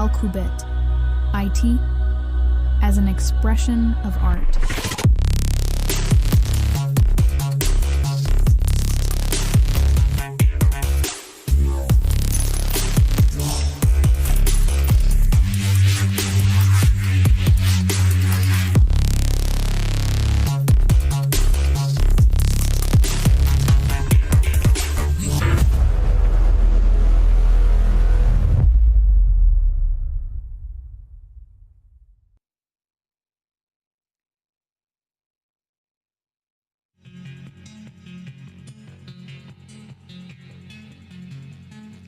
Alqubit, IT as an expression of art.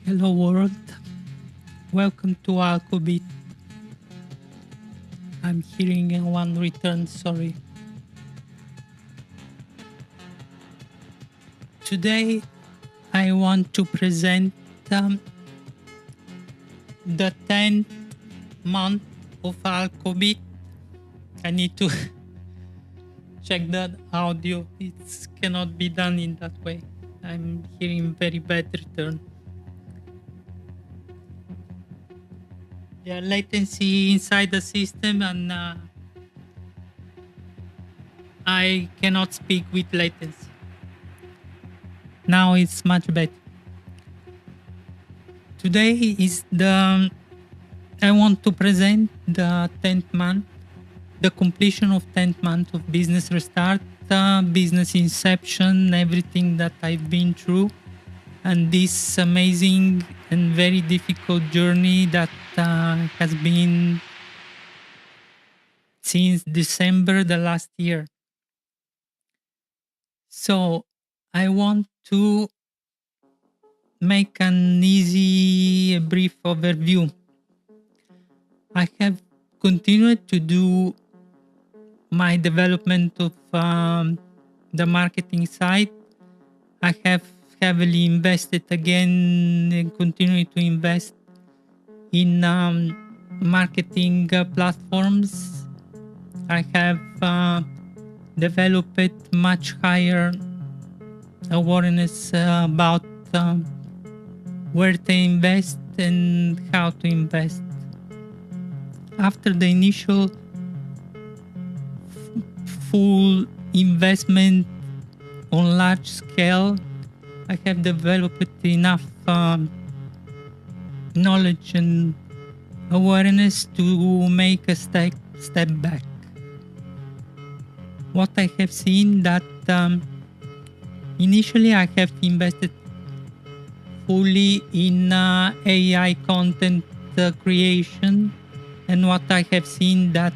Hello world, welcome to Alqubit. I'm hearing one return, sorry. Today I want to present the 10th month of Alqubit. I need to check that audio, it cannot be done in that way. I'm hearing very bad return. Latency inside the system, and I cannot speak with latency. Now it's much better. Today is I want to present the 10th month, the completion of 10th month of business restart, business inception, everything that I've been through, and this amazing and very difficult journey that has been since December the last year. So I want to make an easy, brief overview. I have continued to do my development of the marketing side. I have heavily invested again and continue to invest in marketing platforms. I have developed much higher awareness about where to invest and how to invest. After the initial full investment on large scale, I have developed enough knowledge and awareness to make a step back. What I have seen that initially I have invested fully in AI content creation, and what I have seen that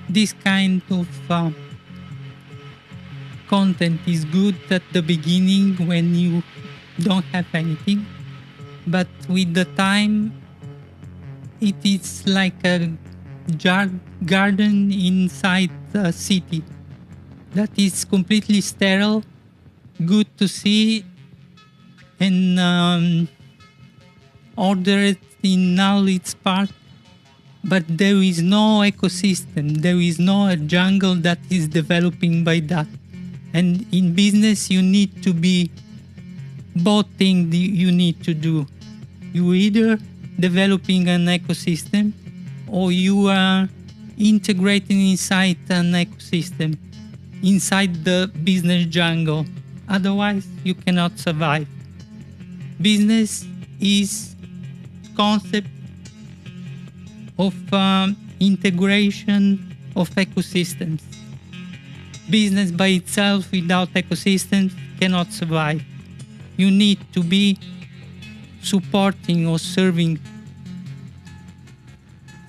this kind of content is good at the beginning when you don't have anything, but with the time it is like a garden inside a city that is completely sterile, good to see and ordered in all its part, but there is no ecosystem, there is no jungle that is developing by that. And in business, you need to be both things you need to do. You either developing an ecosystem or you are integrating inside an ecosystem, inside the business jungle. Otherwise, you cannot survive. Business is concept of integration of ecosystems. Business by itself without ecosystems cannot survive. You need to be supporting or serving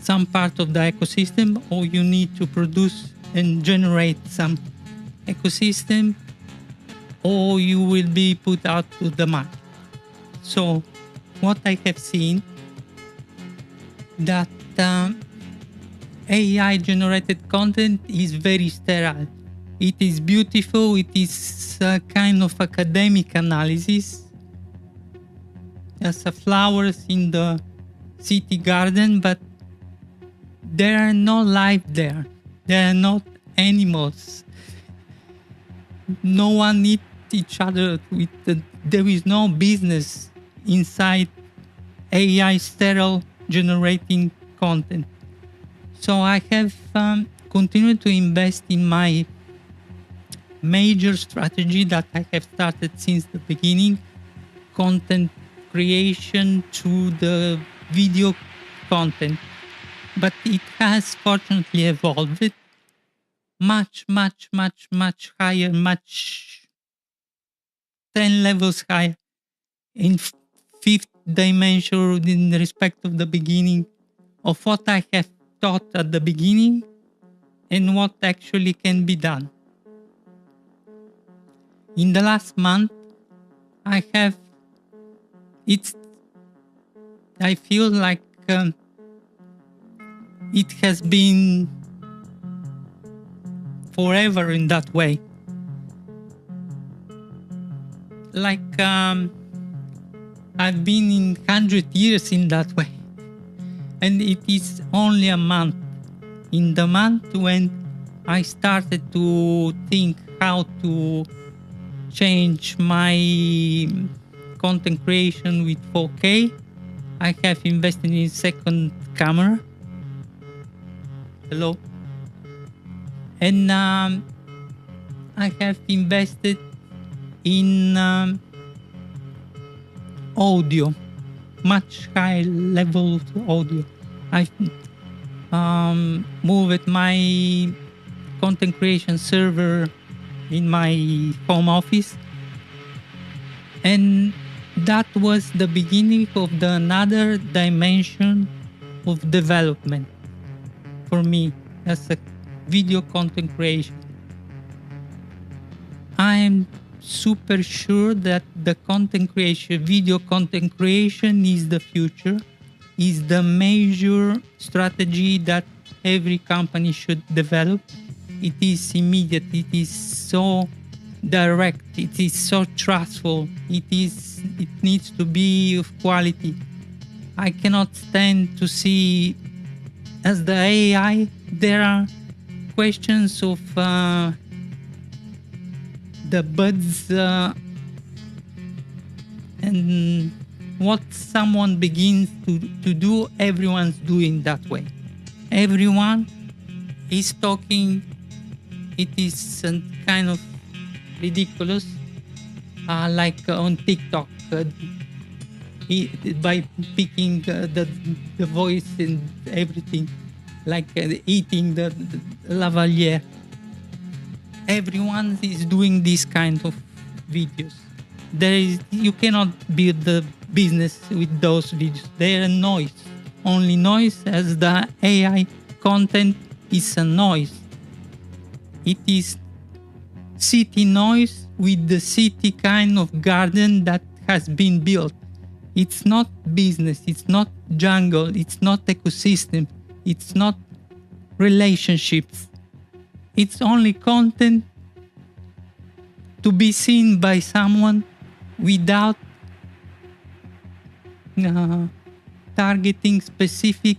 some part of the ecosystem, or you need to produce and generate some ecosystem, or you will be put out to the market. So what I have seen that AI generated content is very sterile. It is beautiful, it is a kind of academic analysis as a flowers in the city garden, but there are no life there. There are not animals. No one eats each other. There is no business inside AI sterile generating content. So I have continued to invest in my major strategy that I have started since the beginning, content creation to the video content. But it has fortunately evolved much higher, 10 levels higher in fifth dimension in respect of the beginning of what I have thought at the beginning and what actually can be done. In the last month, I feel like it has been forever in that way. Like I've been in 100 years in that way. And it is only a month. In the month when I started to think how to change my content creation with 4K, I have invested in second camera. Hello. And I have invested in audio, much higher level audio. I moved my content creation server in my home office, and that was the beginning of another dimension of development for me as a video content creation. I am super sure that the content creation, video content creation is the future, is the major strategy that every company should develop. It is immediate, it is so direct, it is so trustful, it needs to be of quality. I cannot stand to see, as the AI, there are questions of the buds and what someone begins to do, everyone's doing that way. Everyone is talking. It is kind of ridiculous, like on TikTok, by picking the voice and everything, like eating the lavalier. Everyone is doing this kind of videos. You cannot build the business with those videos. They are noise, only noise, as the AI content is a noise. It is city noise with the city kind of garden that has been built. It's not business, it's not jungle, it's not ecosystem, it's not relationships. It's only content to be seen by someone without targeting specific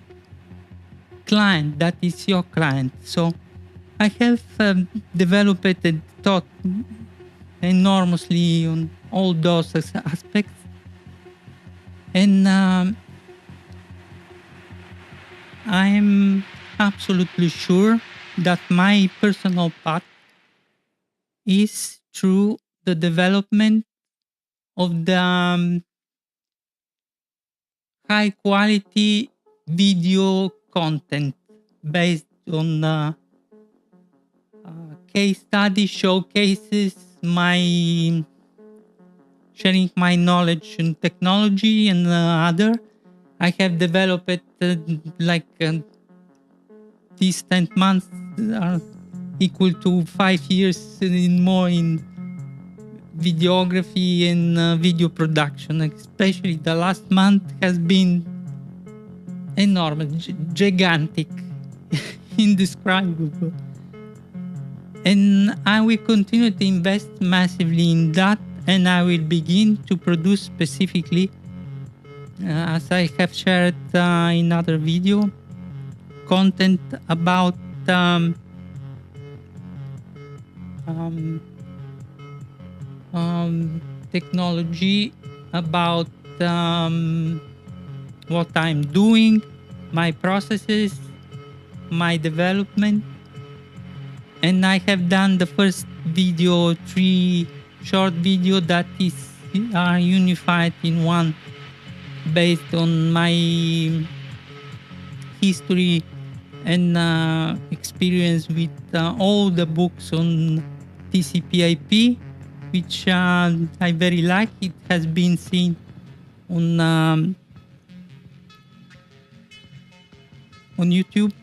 client that is your client. So I have developed and thought enormously on all those aspects, and I am absolutely sure that my personal path is through the development of the high quality video content based on case study showcases, sharing my knowledge in technology and other. I have developed these 10 months are equal to 5 years in more in videography and video production. Especially the last month has been enormous, gigantic, indescribable. And I will continue to invest massively in that, and I will begin to produce specifically, as I have shared in other video, content about technology, about what I'm doing, my processes, my development. And I have done the first video, 3 short video that are unified in one, based on my history and experience with all the books on TCP/IP, which I very like. It has been seen on YouTube,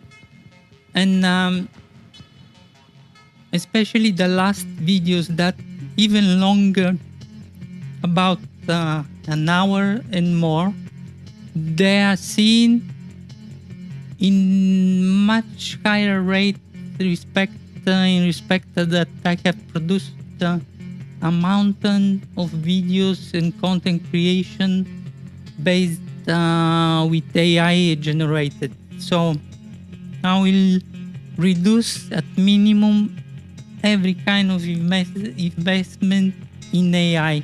and especially the last videos that even longer, about an hour and more, they are seen in much higher rate in respect that I have produced a mountain of videos and content creation based with AI generated. So I will reduce at minimum every kind of investment in AI.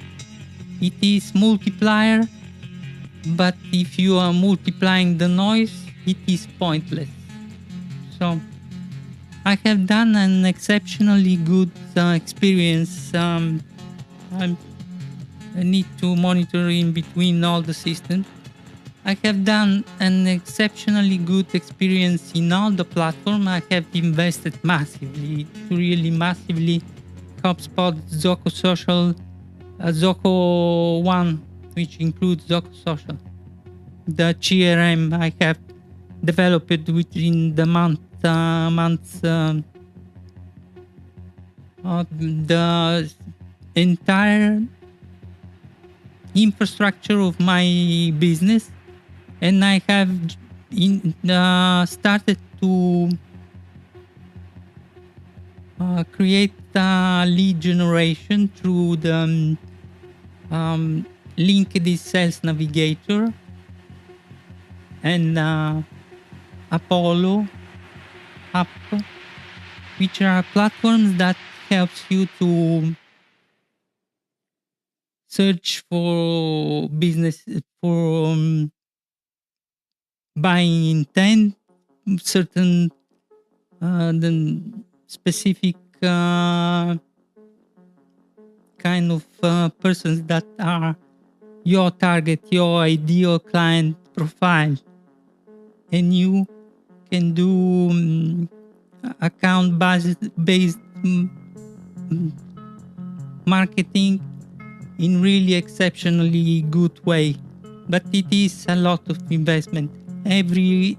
It is multiplier, but if you are multiplying the noise, it is pointless. So I have done an exceptionally good experience. I need to monitor in between all the systems. I have done an exceptionally good experience in all the platforms. I have invested massively, really massively. HubSpot, Zoho Social, Zoho One, which includes Zoho Social. The CRM I have developed within the months. The entire infrastructure of my business, and I have started to create lead generation through the LinkedIn Sales Navigator and Apollo app, which are platforms that helps you to search for business, for buying intent, certain the specific kind of persons that are your target, your ideal client profile, and you can do account based marketing in really exceptionally good way. But it is a lot of investment. Every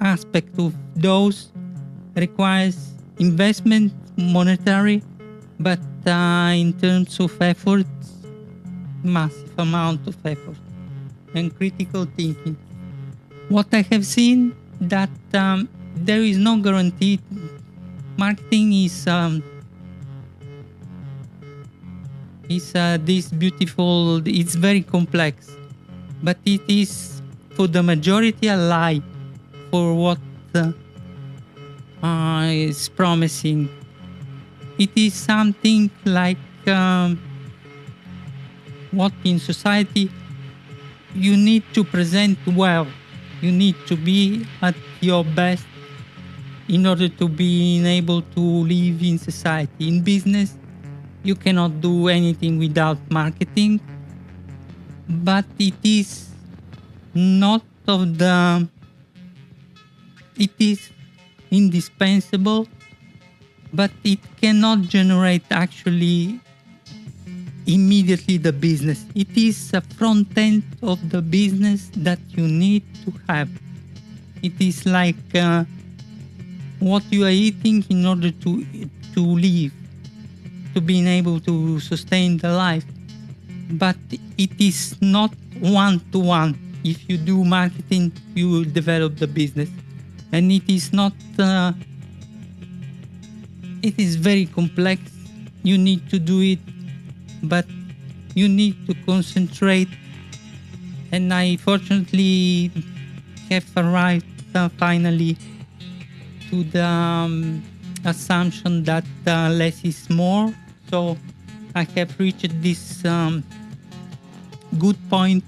aspect of those requires investment, monetary, but in terms of effort, massive amount of effort and critical thinking. What I have seen that there is no guarantee. Marketing is this beautiful. It's very complex, but it is for the majority a lie for what is promising. It is something like what in society you need to present well. You need to be at your best in order to be able to live in society. In business, you cannot do anything without marketing, but it is not of the. It is indispensable, but it cannot generate actually immediately the business. It is a front end of the business that you need to have. It is like what you are eating in order to live, to being able to sustain the life. But it is not one-to-one. If you do marketing, you will develop the business. And it is not, it is very complex. You need to do it, but you need to concentrate. And I fortunately have arrived finally to the assumption that less is more. So I have reached this good point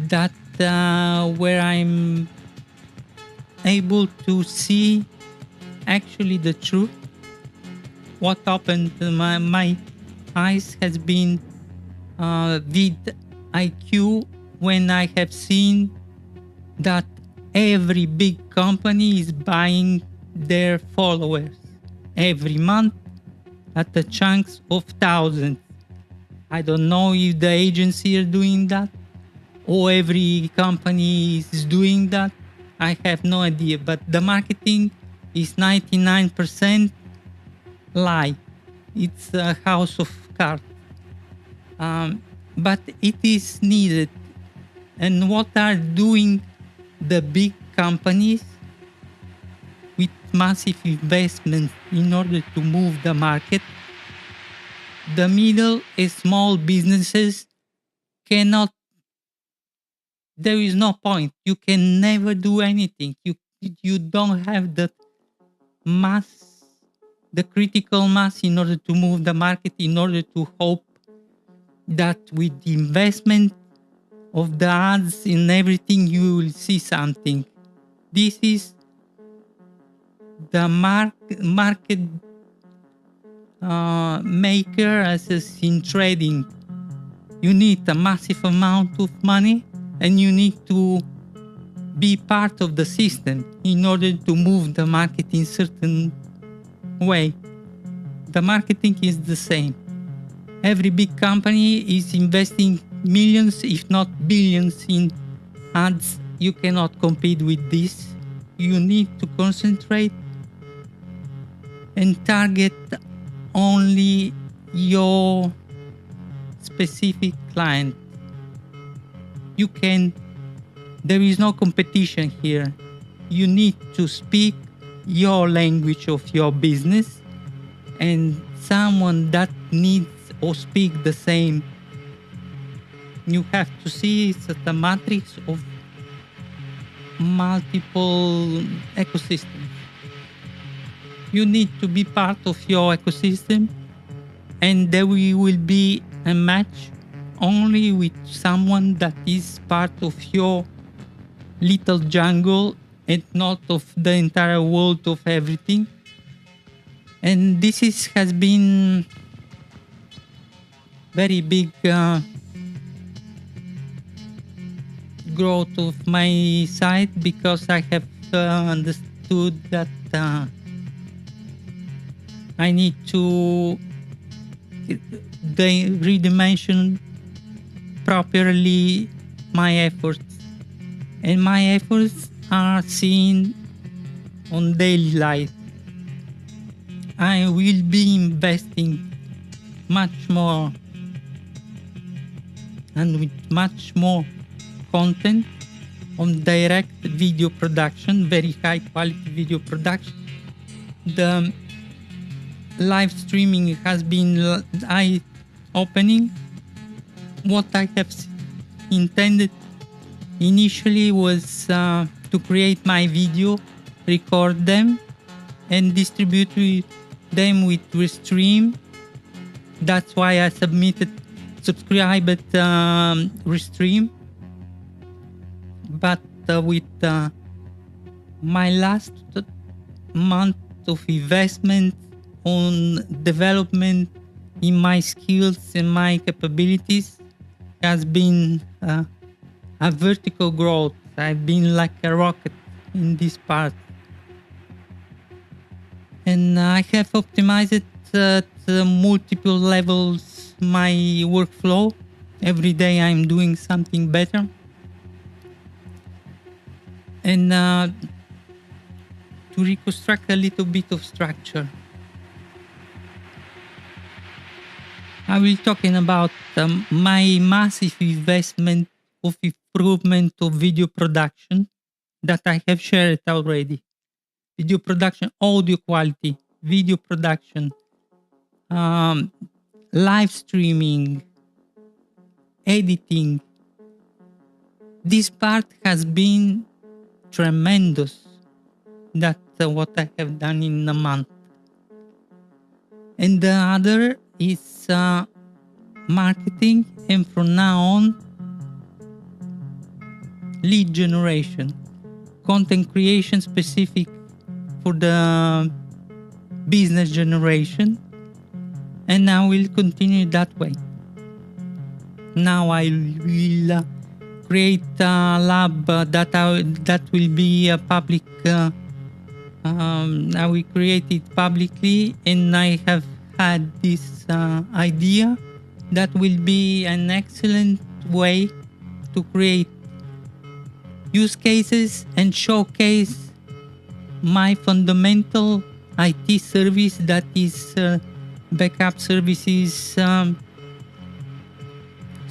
that where I'm able to see actually the truth. What opened my eyes has been with IQ, when I have seen that every big company is buying their followers every month at the chunks of thousands. I don't know if the agency are doing that or every company is doing that. I have no idea, but the marketing is 99% lie. It's a house of cards. But it is needed. And what are doing the big companies with massive investments in order to move the market? The middle and small businesses cannot. There is no point. You can never do anything. You don't have the mass, the critical mass in order to move the market, in order to hope that with the investment of the ads and everything you will see something. This is the market maker as in trading. You need a massive amount of money and you need to be part of the system in order to move the market in certain way. The marketing is the same. Every big company is investing millions, if not billions, in ads. You cannot compete with this. You need to concentrate and target only your specific client. There is no competition here. You need to speak your language of your business, and someone that needs or speak the same. You have to see it's a matrix of multiple ecosystems. You need to be part of your ecosystem, and there will be a match only with someone that is part of your little jungle and not of the entire world of everything. And this has been very big growth of my site, because I have understood that I need to redimension properly my efforts, and my efforts are seen on daily life. I will be investing much more and with much more content on direct video production, very high quality video production. The live streaming has been eye-opening. What I have intended initially was to create my video, record them, and distribute them with Restream. That's why I subscribed at Restream. But with my last month of investment on development in my skills and my capabilities has been a vertical growth. I've been like a rocket in this part. And I have optimized at multiple levels my workflow. Every day I'm doing something better. And to reconstruct a little bit of structure, I will talking about my massive investment of improvement of video production that I have shared already. Video production, audio quality, video production, live streaming, editing. This part has been tremendous. That's what I have done in a month. And the other is marketing, and from now on lead generation, content creation specific for the business generation, and I will continue that way. Now I will create a lab that will be a public. I will create it publicly, and I have had this idea that will be an excellent way to create use cases and showcase my fundamental IT service, that is backup services,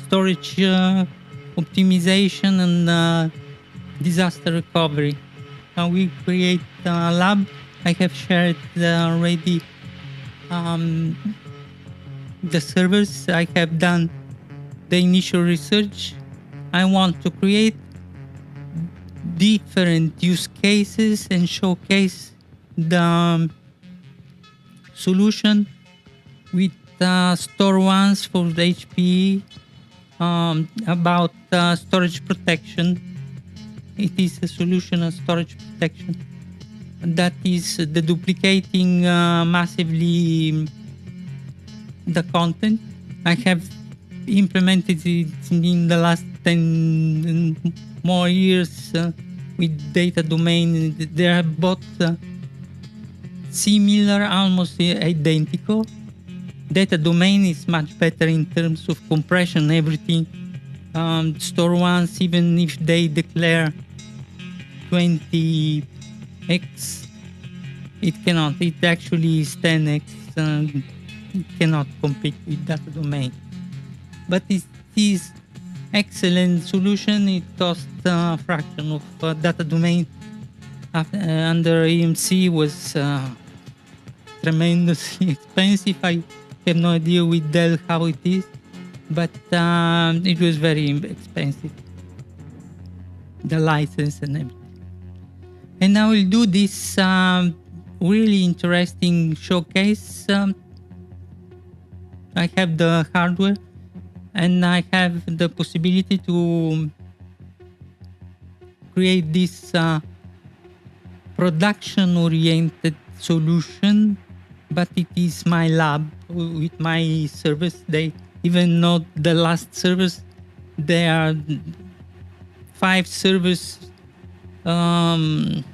storage optimization, and disaster recovery. Now we create a lab. I have shared already the servers. I have done the initial research. I want to create different use cases and showcase the solution with store ones for the HP about storage protection. It is a solution of storage protection that is the duplicating massively the content. I have implemented it in the last 10 more years with data domain. They are both similar, almost identical. Data domain is much better in terms of compression, everything. Store ones, even if they declare 20x, it cannot. It actually is 10x. It cannot compete with data domain. But it is excellent solution. It costs a fraction of data domain. Under AMC was tremendously expensive. I have no idea with Dell how it is, but it was very expensive, the license and everything. And I will do this really interesting showcase. I have the hardware, and I have the possibility to create this production-oriented solution, but it is my lab with my servers. They even not the last servers. There are 5 servers, 2B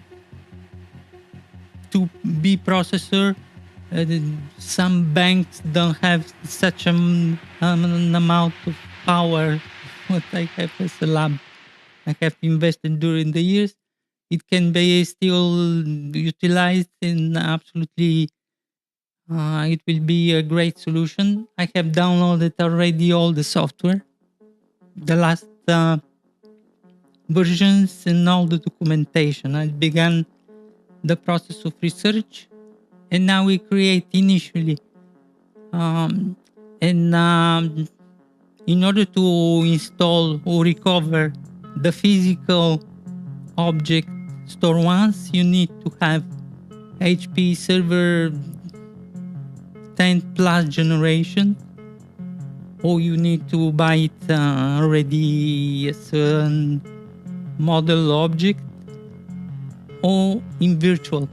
processor. Some banks don't have such an amount of power what I have as a lab. I have invested during the years. It can be still utilized, and absolutely it will be a great solution. I have downloaded already all the software, the last versions, and all the documentation. I began the process of research, and now we create initially. In order to install or recover the physical object store ones, you need to have HP server 10 plus generation, or you need to buy it already as a model object or in virtual.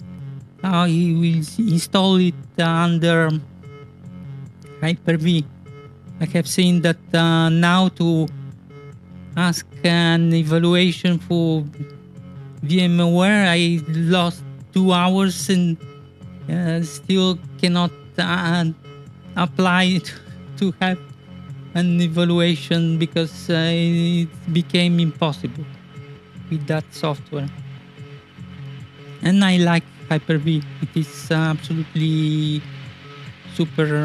You will install it under Hyper-V. I have seen that now to ask an evaluation for VMware, I lost 2 hours and still cannot apply to have an evaluation because it became impossible with that software. And I like Hyper-V. It is absolutely super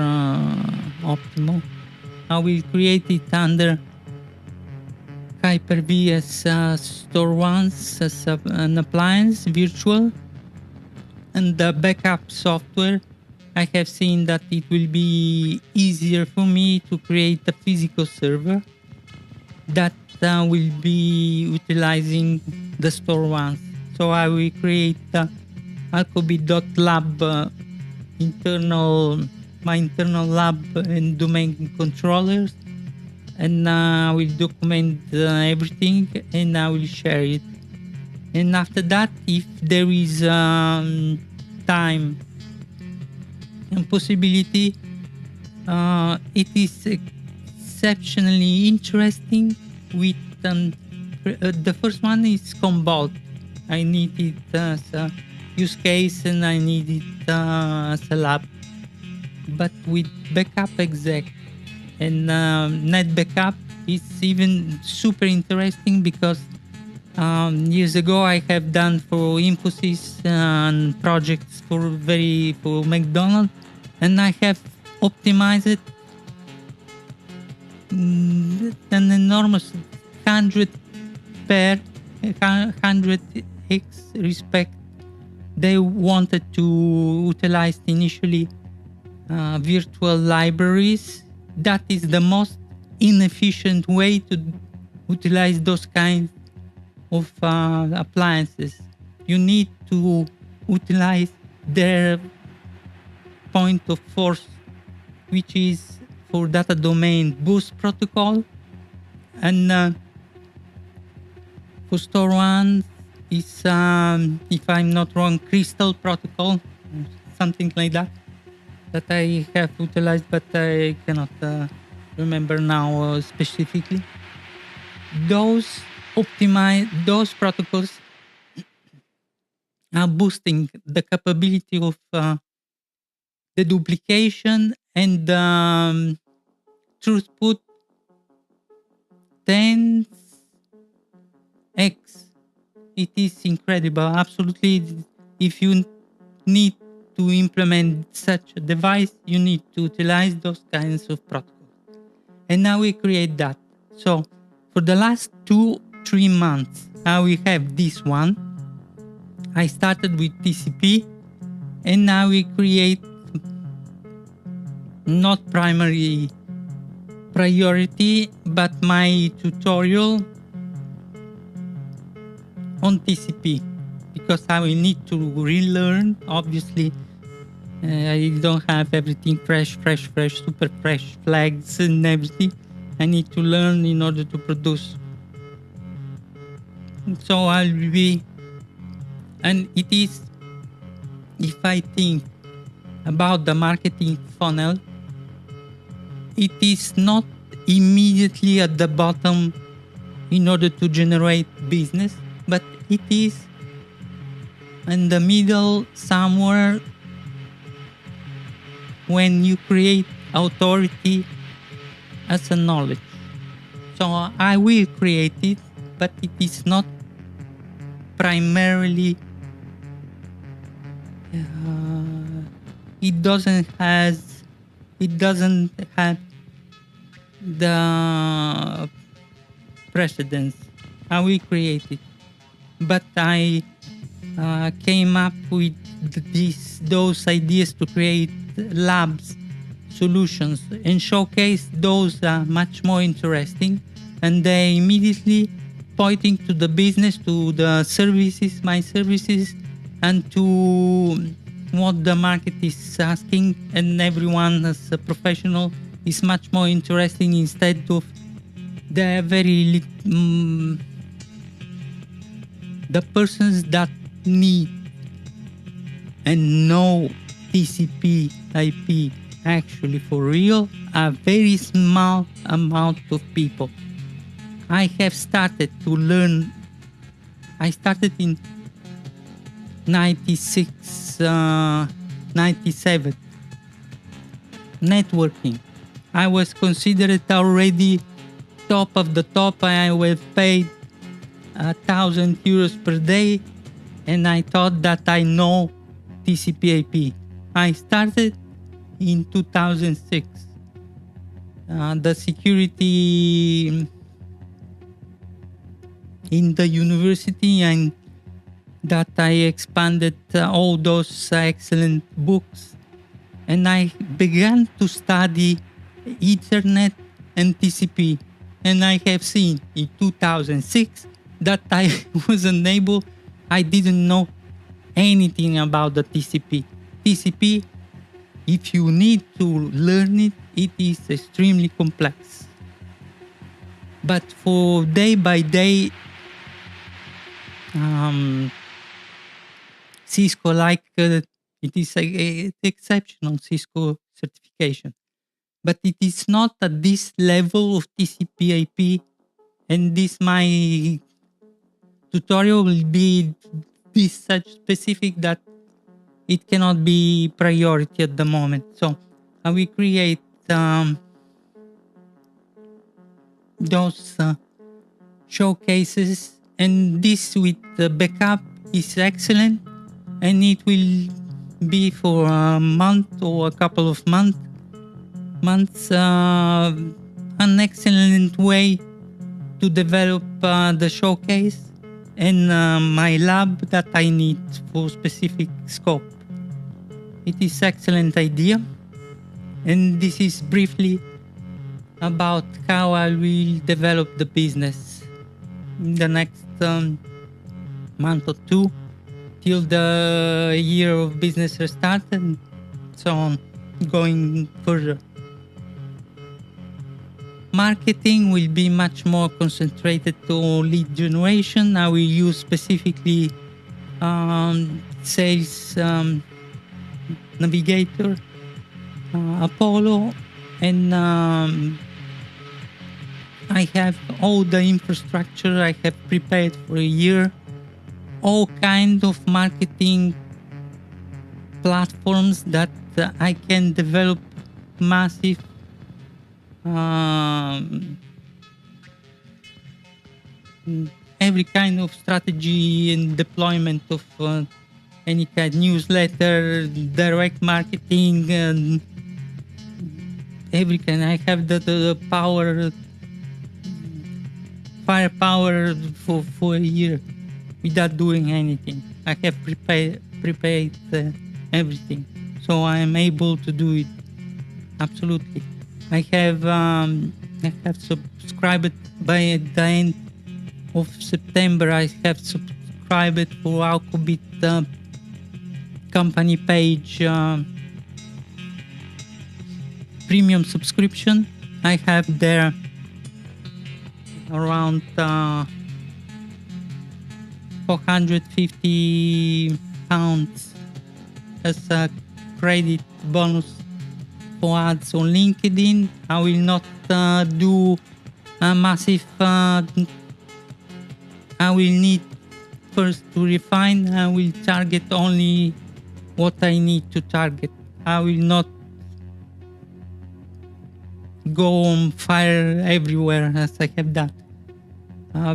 optimal. I will create it under Hyper-V as store ones, as an appliance, virtual. And the backup software, I have seen that it will be easier for me to create a physical server that will be utilizing the store ones. So I will create Alqubit.lab my internal lab and domain controllers, and I will document everything, and I will share it. And after that, if there is time and possibility, it is exceptionally interesting with the first one is Combalt. I need it as a use case, and I need it as a lab, but with backup exec and net backup is even super interesting because years ago I have done for Infosys and projects for McDonald's, and I have optimized an enormous 100x respect. They wanted to utilize initially virtual libraries. That is the most inefficient way to utilize those kinds of appliances. You need to utilize their point of force, which is for data domain Boost protocol, and for store one is, if I'm not wrong, Crystal protocol, something like that I have utilized, but I cannot remember now specifically. Those protocols are boosting the capability of the duplication and throughput 10x. It is incredible, absolutely. If you need to implement such a device, you need to utilize those kinds of protocols. And now we create that. So for the last 2-3 months, now we have this one. I started with TCP, and now we create not primary priority, but my tutorial on TCP, because I will need to relearn. Obviously, I don't have everything fresh, super fresh flags and everything. I need to learn in order to produce. So I'll be, and it is, if I think about the marketing funnel, it is not immediately at the bottom in order to generate business, but it is in the middle somewhere when you create authority as a knowledge. So I will create it, but it is not primarily, it doesn't have the precedence. I will create it, but I came up with those ideas to create labs solutions and showcase those are much more interesting, and they immediately pointing to the business, to the services, my services, and to what the market is asking, and everyone as a professional is much more interesting instead of the the persons that need and know TCP IP actually for real are very small amount of people. I have started to learn. I started in 96, 97 networking. I was considered already top of the top. I was paid 1,000 euros per day, and I thought that I know TCP IP. I started in 2006. The security in the university, and that I expanded all those excellent books, and I began to study Ethernet and TCP, and I have seen in 2006 that I wasn't able, I didn't know anything about the TCP. TCP, if you need to learn it, it is extremely complex. But for day by day, Cisco, like it is a exceptional Cisco certification, but it is not at this level of TCP/IP. And this my tutorial will be this such specific that it cannot be priority at the moment. So I will create those showcases, and this with the backup is excellent, and it will be for a month or a couple of months an excellent way to develop the showcase and my lab that I need for specific scope. It is excellent idea, and this is briefly about how I will develop the business in the next month or two till the year of business restart, and so on, going further. Marketing will be much more concentrated to lead generation. I will use specifically sales navigator, Apollo, and I have all the infrastructure I have prepared for a year, all kind of marketing platforms that I can develop massive every kind of strategy and deployment of any kind, newsletter, direct marketing, and every kind. I have the power, firepower for a year without doing anything. I have prepared everything, so I am able to do it. Absolutely. I have subscribed by the end of September. I have subscribed for Alqubit company page premium subscription. I have there around 450 pounds as a credit bonus for ads on LinkedIn. I will not do a massive. I will need first to refine. I will target only what I need to target. I will not go on fire everywhere as I have done,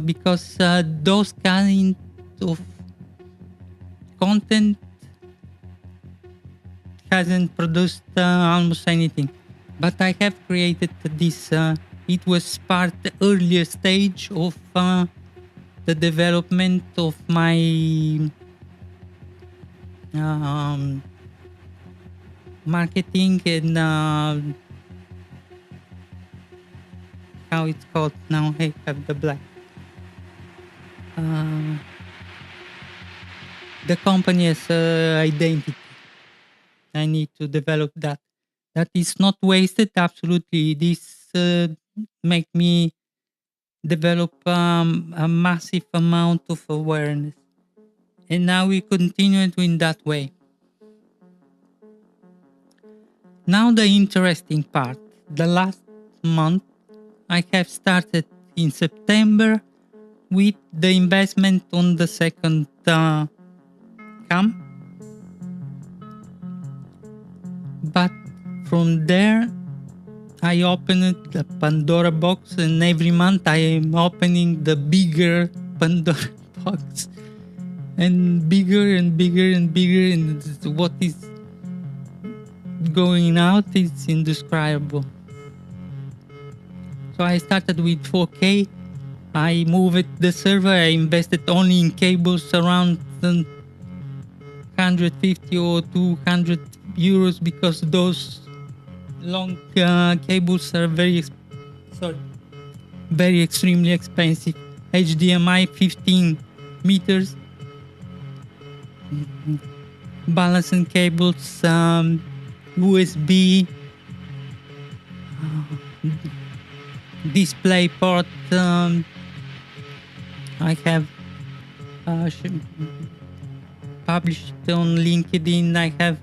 because those kind of content hasn't produced almost anything. But I have created this. It was part the earlier stage of the development of my marketing and how it's called now. I have the black. The company has identity. I need to develop that. That is not wasted. Absolutely, this make me develop a massive amount of awareness, and now we continue doing that way. Now the interesting part. The last month I have started in September with the investment on the second cam. But from there, I opened the Pandora box, and every month I am opening the bigger Pandora box, and bigger and bigger and bigger, and what is going out is indescribable. So I started with 4K. I moved the server. I invested only in cables around 150 or 200 euros, because those long cables are very extremely expensive. HDMI 15 meters, balancing cables, USB, display port. I have published on LinkedIn. I have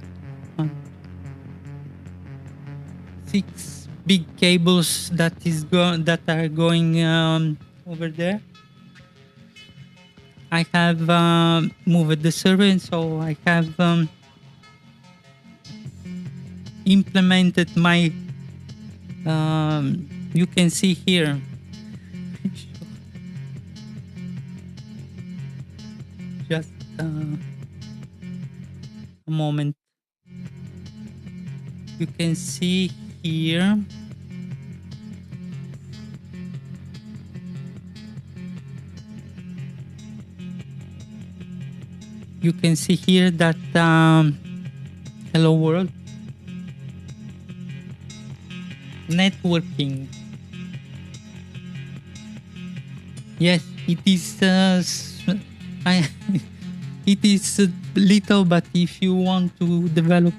6 big cables that are going over there. I have moved the server, and so I have implemented my. You can see here. Just a moment. You can see here. You can see here that hello world. Networking. Yes, it is. It is little, but if you want to develop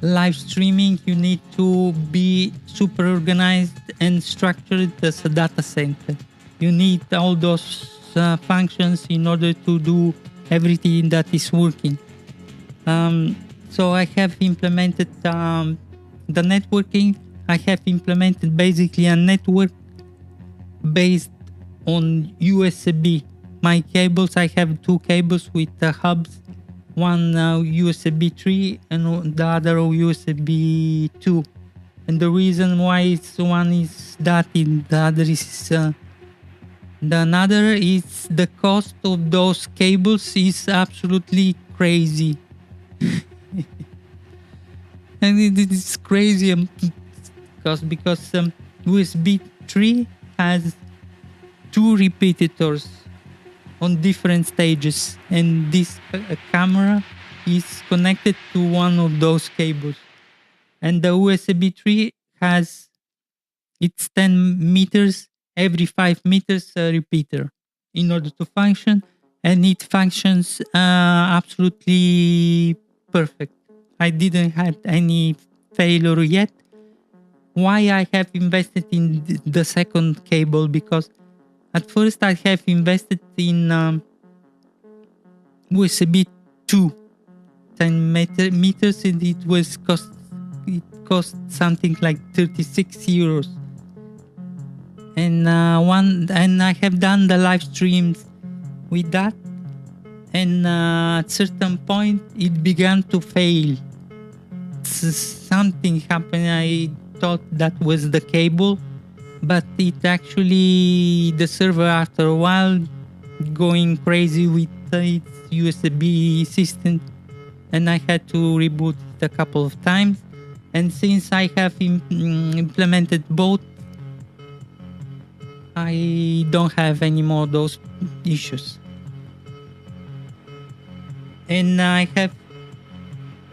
live streaming, you need to be super organized and structured as a data center. You need all those functions in order to do everything that is working. So I have implemented the networking. I have implemented basically a network based on USB. My cables, I have 2 cables with hubs, one USB 3 and the other USB 2. And the reason why one is that and the other is the another is the cost of those cables is absolutely crazy. And it is crazy because USB 3 has 2 repeaters on different stages, and this camera is connected to one of those cables. And the USB 3 has its 10 meters, every 5 meters repeater in order to function, and it functions absolutely perfect. I didn't have any failure yet. Why I have invested in the second cable? Because at first I have invested in USB 2 10 meters, and it cost something like 36 euros. And I have done the live streams with that, and at certain point it began to fail. Something happened. I thought that was the cable, but it actually, the server after a while going crazy with its USB system, and I had to reboot it a couple of times. And since I have implemented both, I don't have any more of those issues. And I have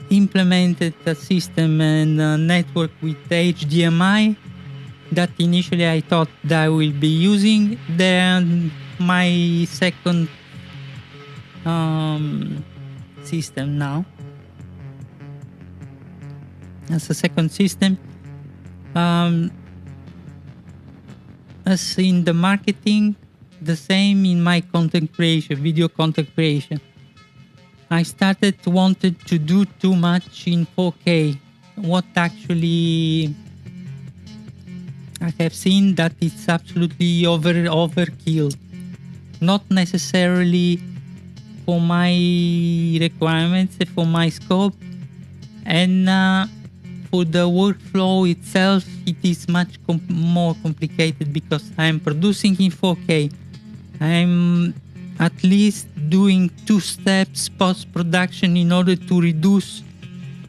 implemented a system and a network with HDMI that initially I thought that I will be using. Then my second system now, as a second system, as in the marketing, the same in my content creation, video content creation. I wanted to do too much in 4K. What actually I have seen that it's absolutely overkill. Not necessarily for my requirements, for my scope, and for the workflow itself, it is much more complicated because I'm producing in 4K. I'm at least doing 2 steps post-production in order to reduce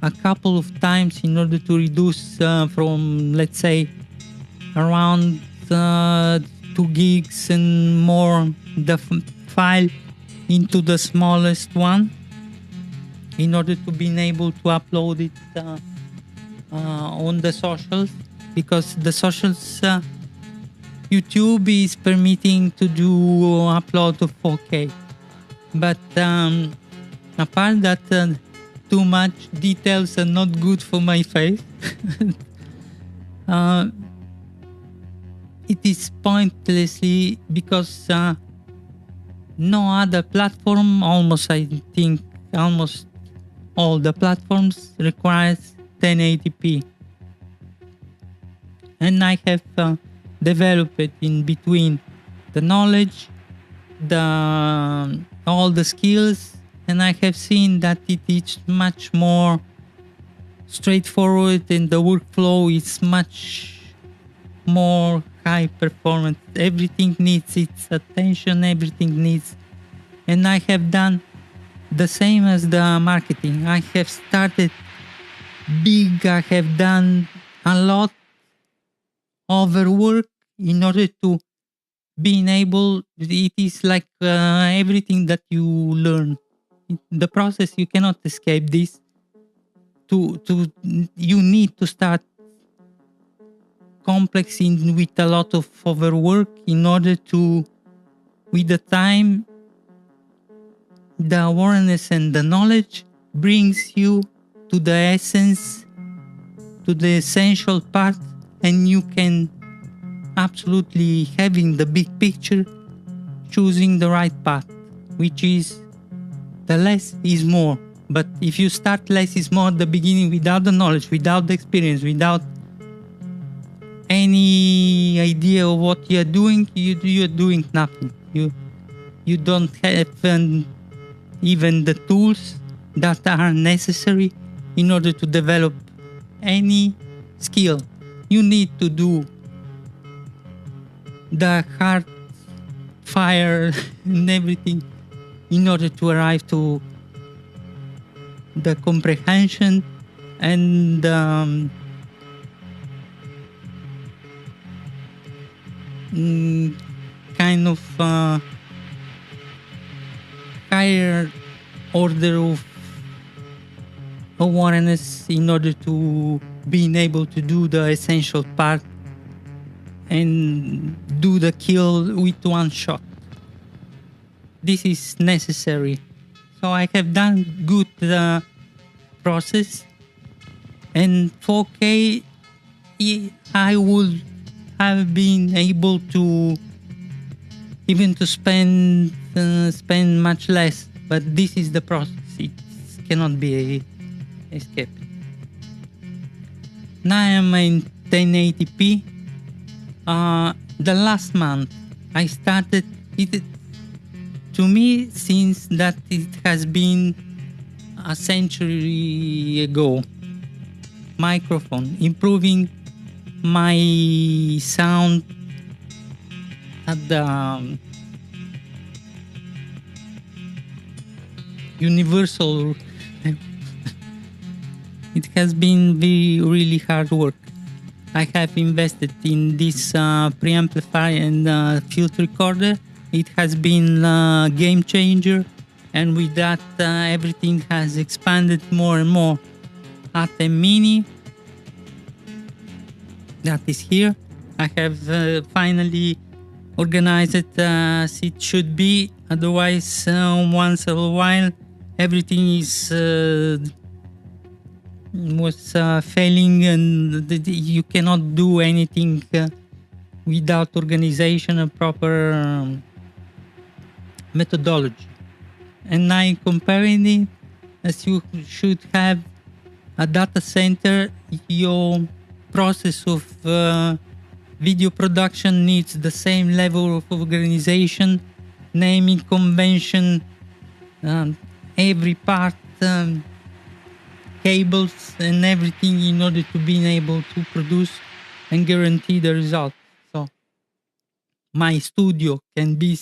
a couple of times, in order to reduce from, let's say, around 2 gigs and more the file into the smallest one, in order to be able to upload it on the socials, because the socials YouTube is permitting to do upload of 4K. But apart that, too much details are not good for my face. it is pointlessly because no other platform, I think almost all the platforms requires 1080p, and I have developed in between the knowledge, the all the skills, and I have seen that it is much more straightforward and the workflow is much more high performance. Everything needs its attention, everything needs, and I have done the same as the marketing. I have started big, I have done a lot overwork in order to being able, it is like everything that you learn. The process, you cannot escape this. You need to start complex with a lot of overwork in order to, with the time, the awareness and the knowledge brings you to the essence, to the essential part, and you can absolutely, having the big picture, choosing the right path, which is the less is more. But if you start less is more at the beginning without the knowledge, without the experience, without any idea of what you're doing, you're doing nothing. You don't have even the tools that are necessary in order to develop any skill. You need to do the hard fire and everything in order to arrive to the comprehension and kind of higher order of awareness in order to being able to do the essential part and do the kill with one shot. This is necessary. So I have done good process, and 4K I would have been able to even to spend much less, but this is the process. It cannot be escaped. Now I am in 1080p. The last month I started it. To me, since that it has been a century ago, microphone, improving my sound at the universal. It has been really hard work. I have invested in this preamplifier and field recorder. It has been a game changer, and with that everything has expanded more and more. Atem Mini, that is here. I have finally organized it as it should be. Otherwise, once in a while, everything is was failing, and you cannot do anything without organization and proper methodology. And I comparing it, as you should have a data center, your process of video production needs the same level of organization, naming convention, every part, cables and everything in order to be able to produce and guarantee the result. So my studio can be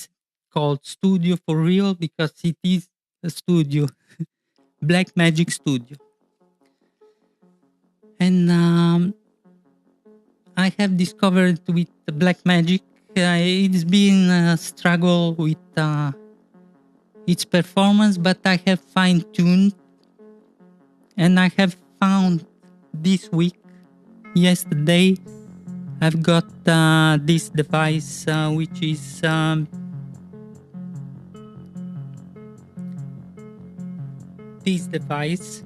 called studio for real because it is a studio. Blackmagic Studio. And I have discovered with the Blackmagic, it's been a struggle with its performance, but I have fine-tuned, and I have found this week, yesterday, I've got this device which is this device,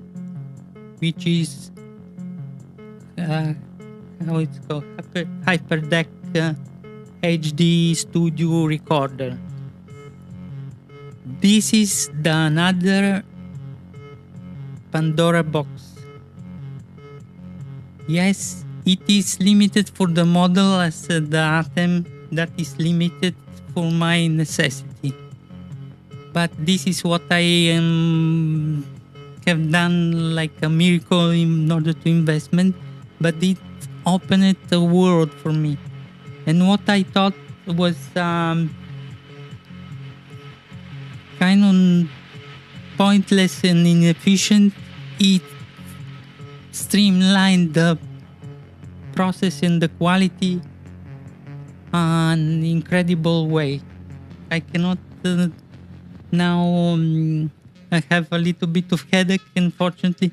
which is how it's called, HyperDeck HD studio recorder. This is another Pandora box. Yes, it is limited for the model as the Atem that is limited for my necessity. But this is what I have done like a miracle in order to investment, but it opened the world for me. And what I thought was kind of pointless and inefficient, it streamlined the process and the quality an incredible way. I cannot now I have a little bit of headache, unfortunately.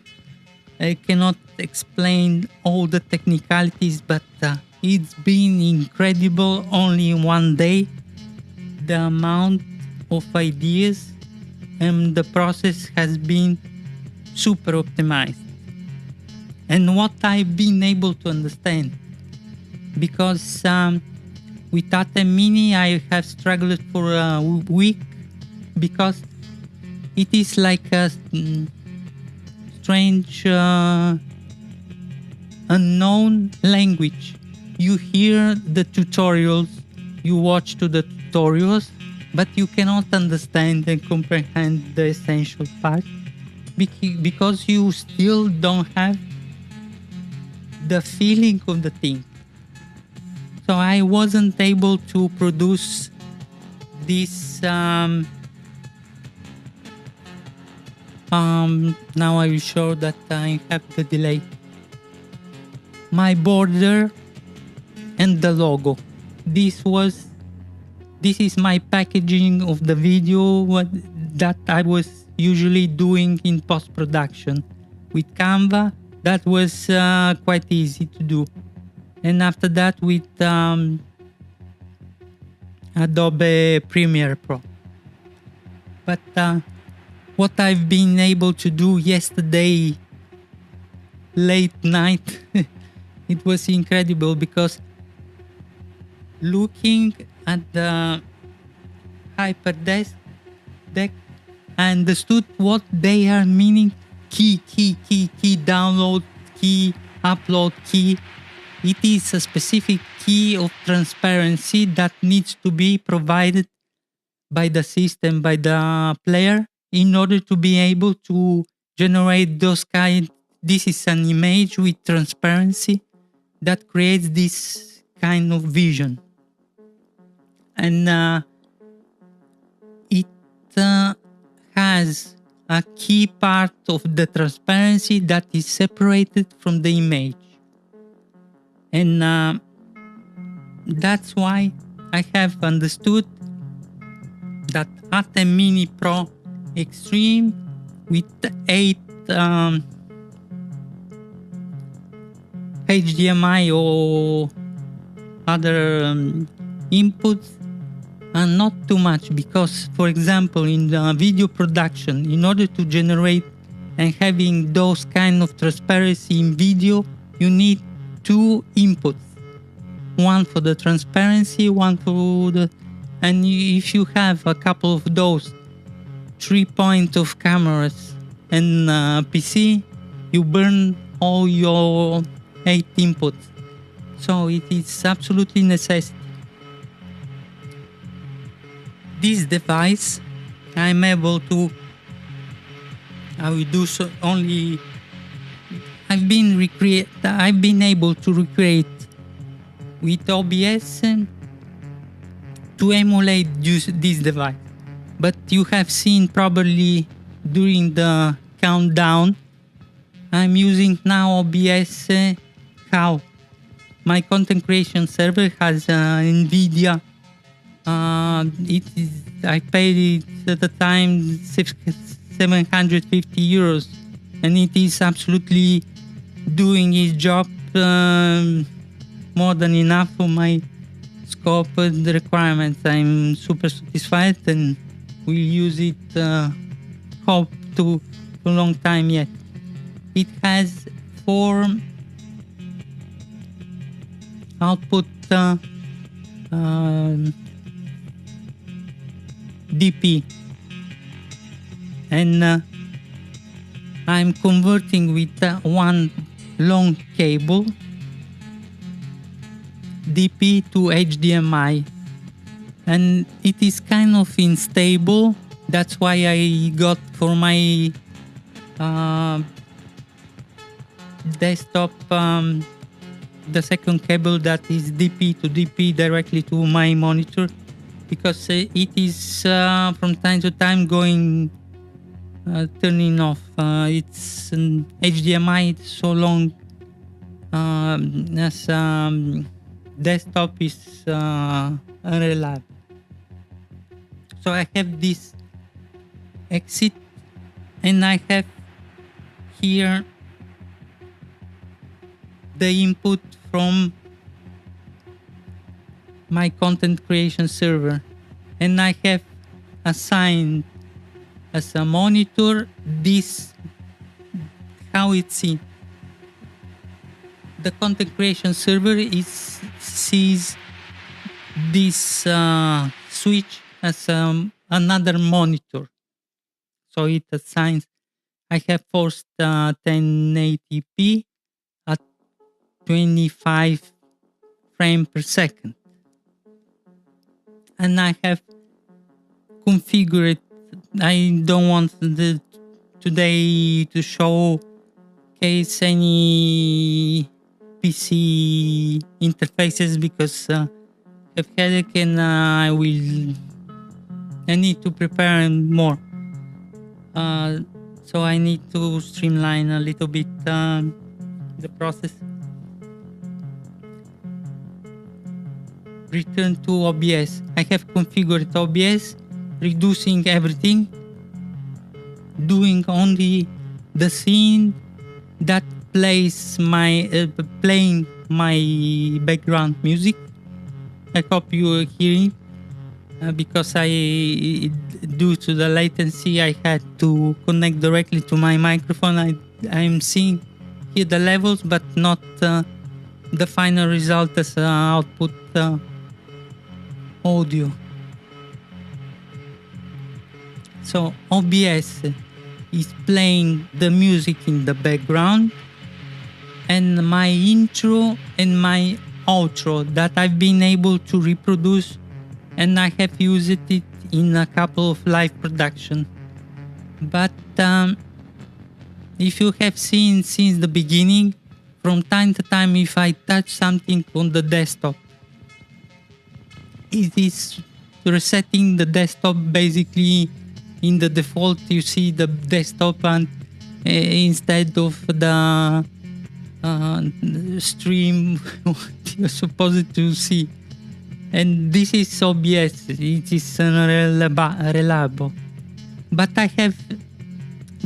I cannot explain all the technicalities, but it's been incredible only in one day. The amount of ideas and the process has been super optimized. And what I've been able to understand, because with Atem Mini I have struggled for a week because it is like a strange unknown language. You hear the tutorials, you watch to the tutorials, but you cannot understand and comprehend the essential part because you still don't have the feeling of the thing. So I wasn't able to produce this now I will show that I have the delay. My border and the logo. This is my packaging of the video that I was usually doing in post-production. With Canva, that was quite easy to do. And after that with Adobe Premiere Pro. But what I've been able to do yesterday late night, it was incredible because looking at the HyperDeck, I understood what they are meaning. Key, download key, upload key. It is a specific key of transparency that needs to be provided by the system, by the player, in order to be able to generate those kind. This is an image with transparency that creates this kind of vision. And it has a key part of the transparency that is separated from the image. And that's why I have understood that Atem Mini Pro Extreme with 8 HDMI or other inputs are not too much, because for example in the video production, in order to generate and having those kind of transparency in video, you need 2 inputs, one for the transparency, one for the, and if you have a couple of those 3 points of cameras and PC, you burn all your 8 inputs. So it is absolutely necessary. This device, I'm able to, I will do so only, I've been able to recreate with OBS to emulate this device. But you have seen probably during the countdown, I'm using now OBS how my content creation server has NVIDIA. It is, I paid it at the time 750 euros, and it is absolutely doing its job more than enough for my scope and the requirements. I'm super satisfied and will use it hope to for a long time yet. It has 4 output DP, and I'm converting with one long cable DP to HDMI, and it is kind of unstable. That's why I got for my desktop the second cable that is DP to DP directly to my monitor, because it is from time to time going turning off. It's HDMI, it's so long as desktop is unreliable. So I have this exit, and I have here the input from my content creation server, and I have assigned as a monitor this, how it's seen. The content creation server sees this switch as another monitor, so it assigns. I have forced 1080p at 25 frames per second, and I have configured. I don't want today to showcase any PC interfaces because I have headache, and I need to prepare more. So I need to streamline a little bit the process. Return to OBS. I have configured OBS, reducing everything, doing only the scene that plays playing my background music. I hope you are hearing, because due to the latency, I had to connect directly to my microphone. I'm seeing here the levels, but not the final result as output audio. So OBS is playing the music in the background, and my intro and my outro that I've been able to reproduce, and I have used it in a couple of live production. But if you have seen since the beginning, from time to time, if I touch something on the desktop, it is resetting the desktop. Basically, in the default, you see the desktop, and instead of the stream what you're supposed to see. And this is OBS. It is unreliable. But I have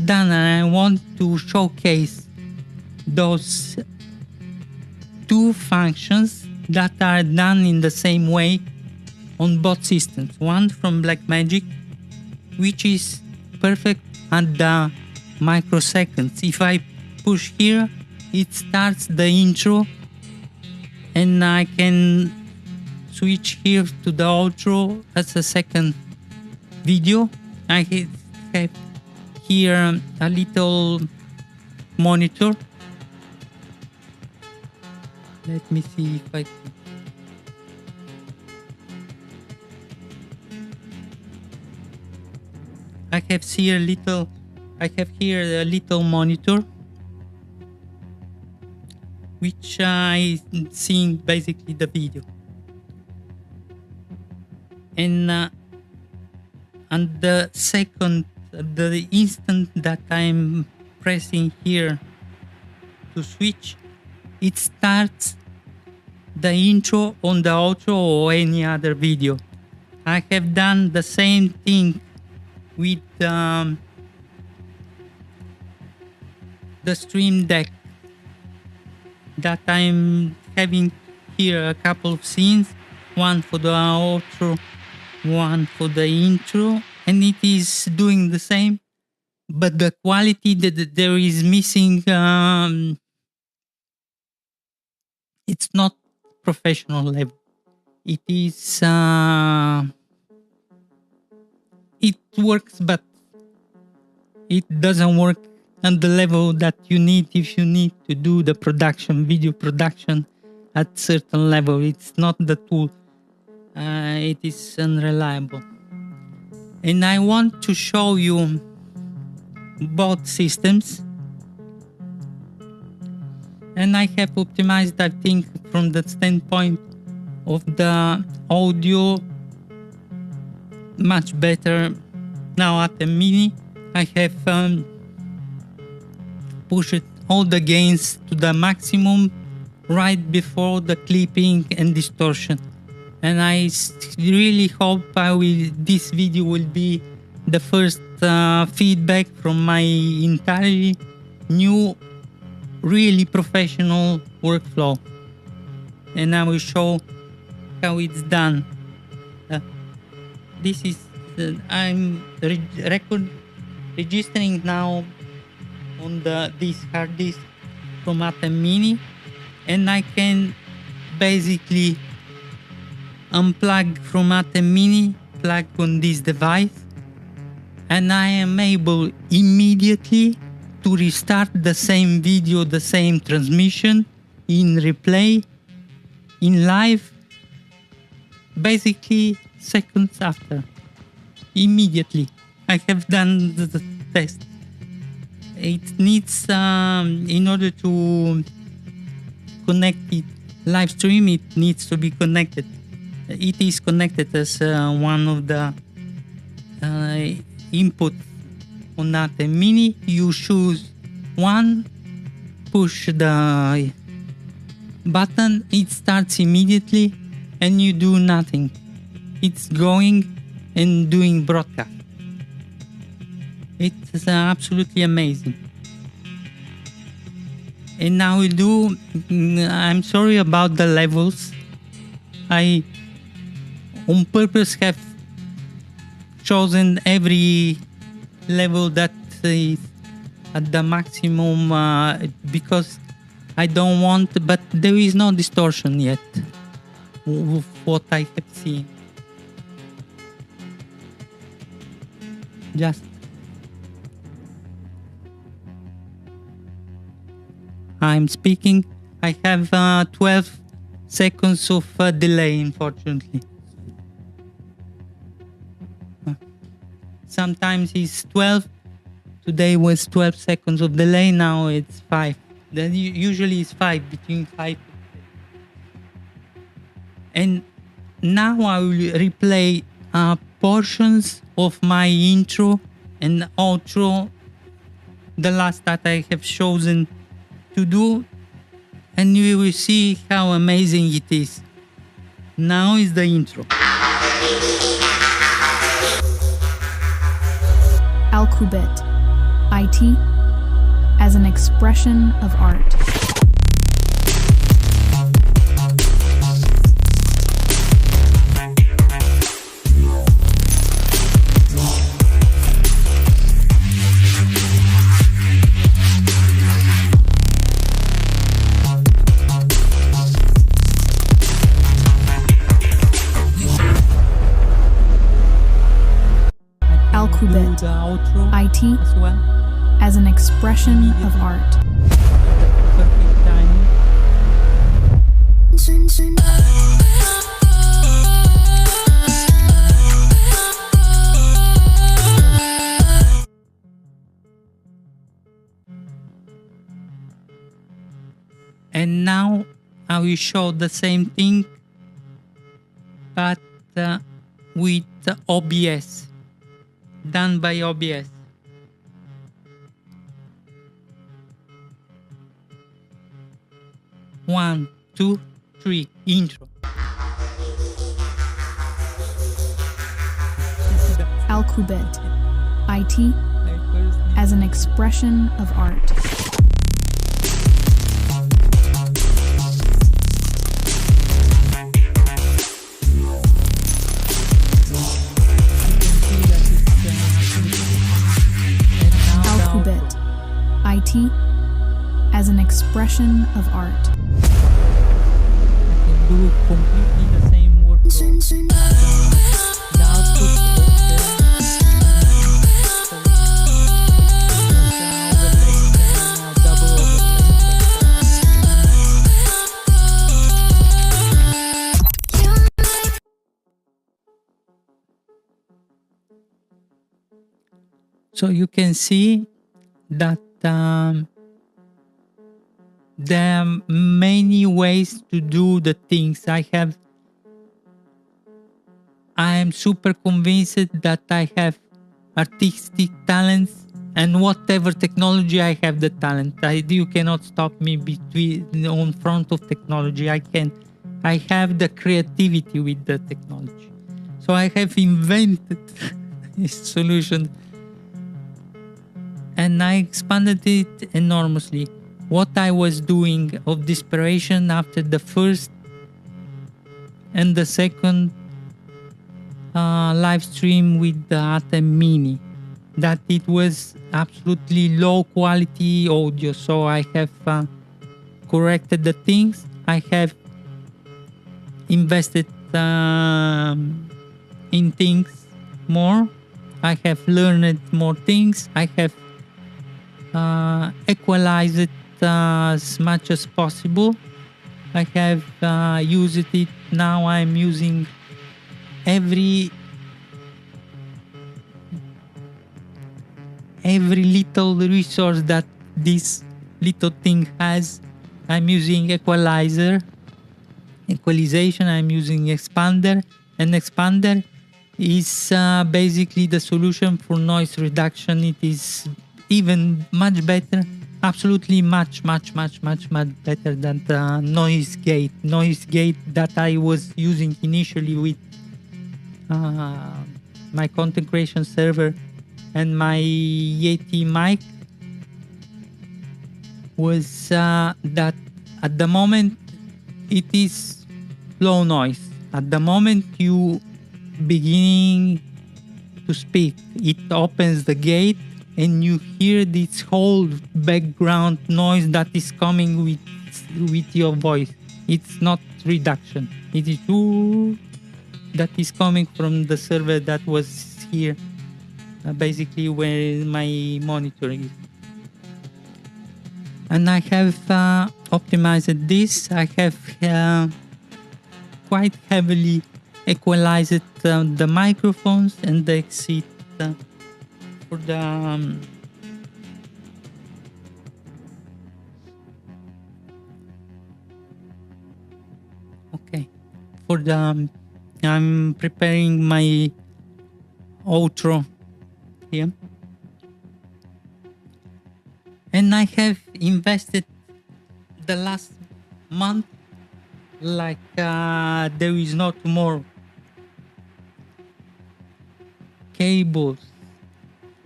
done, and I want to showcase those two functions that are done in the same way on both systems. One from Blackmagic, which is perfect at the microseconds. If I push here, it starts the intro, and I can switch here to the outro as a second video. I have here a little monitor. Let me see if I can. I have here a little monitor, which I seeing basically the video. And the instant that I'm pressing here to switch, it starts the intro on the outro or any other video. I have done the same thing with the Stream Deck, that I'm having here a couple of scenes, one for the outro, one for the intro, and it is doing the same, but the quality that there is missing, it's not professional level. it is it works, but it doesn't work on the level that you need if you need to do the production, video production at certain level. It's not the tool. It is unreliable. And I want to show you both systems. And I have optimized, I think, from the standpoint of the audio much better. Now at the Mini, I have pushed all the gains to the maximum right before the clipping and distortion. And I really hope this video will be the first feedback from my entirely new, really professional workflow. And I will show how it's done. This is I'm registering now on this hard disk from Atem Mini, and I can basically unplug from Atem Mini, plug on this device, and I am able immediately to restart the same video, the same transmission in replay, in live, basically seconds after. Immediately. I have done the test. It needs, in order to connect it, live stream, it needs to be connected. It is connected as one of the inputs on Atem Mini. You choose one, push the button, it starts immediately, and you do nothing. It's going and doing broadcast. It's absolutely amazing. And now we do, I'm sorry about the levels. I on purpose have chosen every level that is at the maximum because I don't want, but there is no distortion yet of what I have seen. Just I'm speaking. I have 12 seconds of delay, unfortunately. Sometimes it's 12. Today was 12 seconds of delay. Now it's 5. Then usually it's 5, between 5. And now I will replay portions of my intro and outro, the last that I have chosen to do, and you will see how amazing it is. Now is the intro. Alqubit, IT as an expression of art. Alqubit, IT as well, as an expression of art. perfect timing. And now I will show the same thing, but with OBS, done by OBS. One, two, three, intro. Alqubit, IT as an expression of art. Alqubit, IT as an expression of art. I can do completely the same work the output so you can see that there are many ways to do the things. I am super convinced that I have artistic talents, and whatever technology I have the talent. You cannot stop me on front of technology. I have the creativity with the technology. So I have invented a solution and I expanded it enormously. What I was doing of desperation after the first and the second live stream with the Atem Mini, that it was absolutely low quality audio. So I have corrected the things. I have invested in things more. I have learned more things. I have equalized it as much as possible. I have used it. Now I'm using every little resource that this little thing has. I'm using equalization, I'm using expander, and expander is basically the solution for noise reduction. It is even much better, absolutely much better than the noise gate that I was using initially with my content creation server and my Yeti mic. Was that at the moment it is low noise. At the moment you beginning to speak, it opens the gate and you hear this whole background noise that is coming with your voice. It's not reduction. It is that is coming from the server that was here, basically where my monitor is. And I have optimized this. I have quite heavily equalized the microphones and the exit for the okay, for the I'm preparing my outro here. And I have invested the last month like there is no tomorrow. Cables.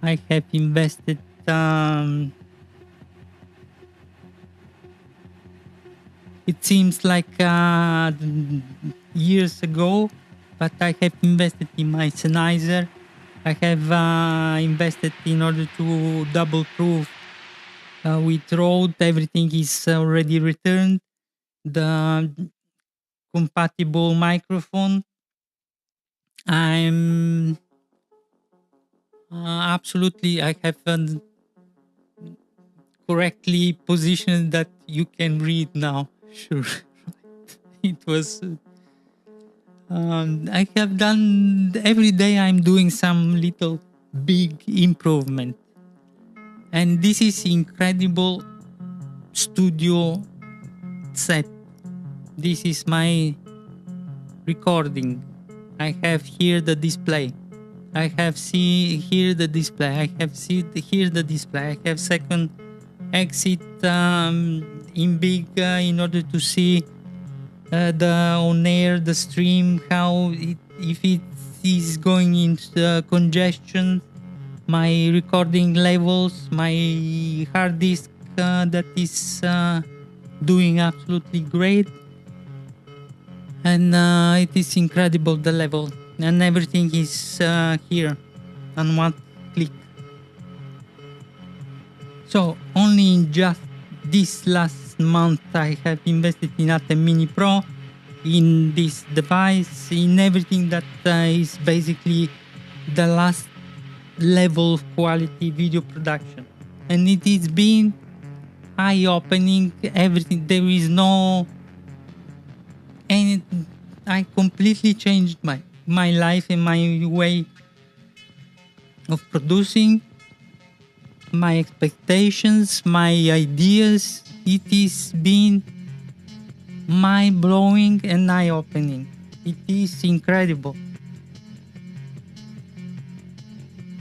I have invested it seems like years ago, but I have invested in my Sennheiser. I have invested in order to double proof with Rode. Everything is already returned. The compatible microphone. I'm absolutely, I have correctly positioned that you can read now. Sure. It was I have done every day. I'm doing some little big improvement, and this is incredible studio set. This is my recording. I have here the display. I have here the display. I have here the display. I have second exit in big in order to see the on air, the stream, how if it is going into the congestion, my recording levels, my hard disk that is doing absolutely great, and it is incredible, the level, and everything is here on one click. So only in just this last month I have invested in Atem Mini Pro. in this device, in everything that is basically the last level of quality video production. And it is been eye-opening, everything. There is no... And I completely changed my life and my way of producing, my expectations, my ideas. It is been mind-blowing and eye-opening. It is incredible.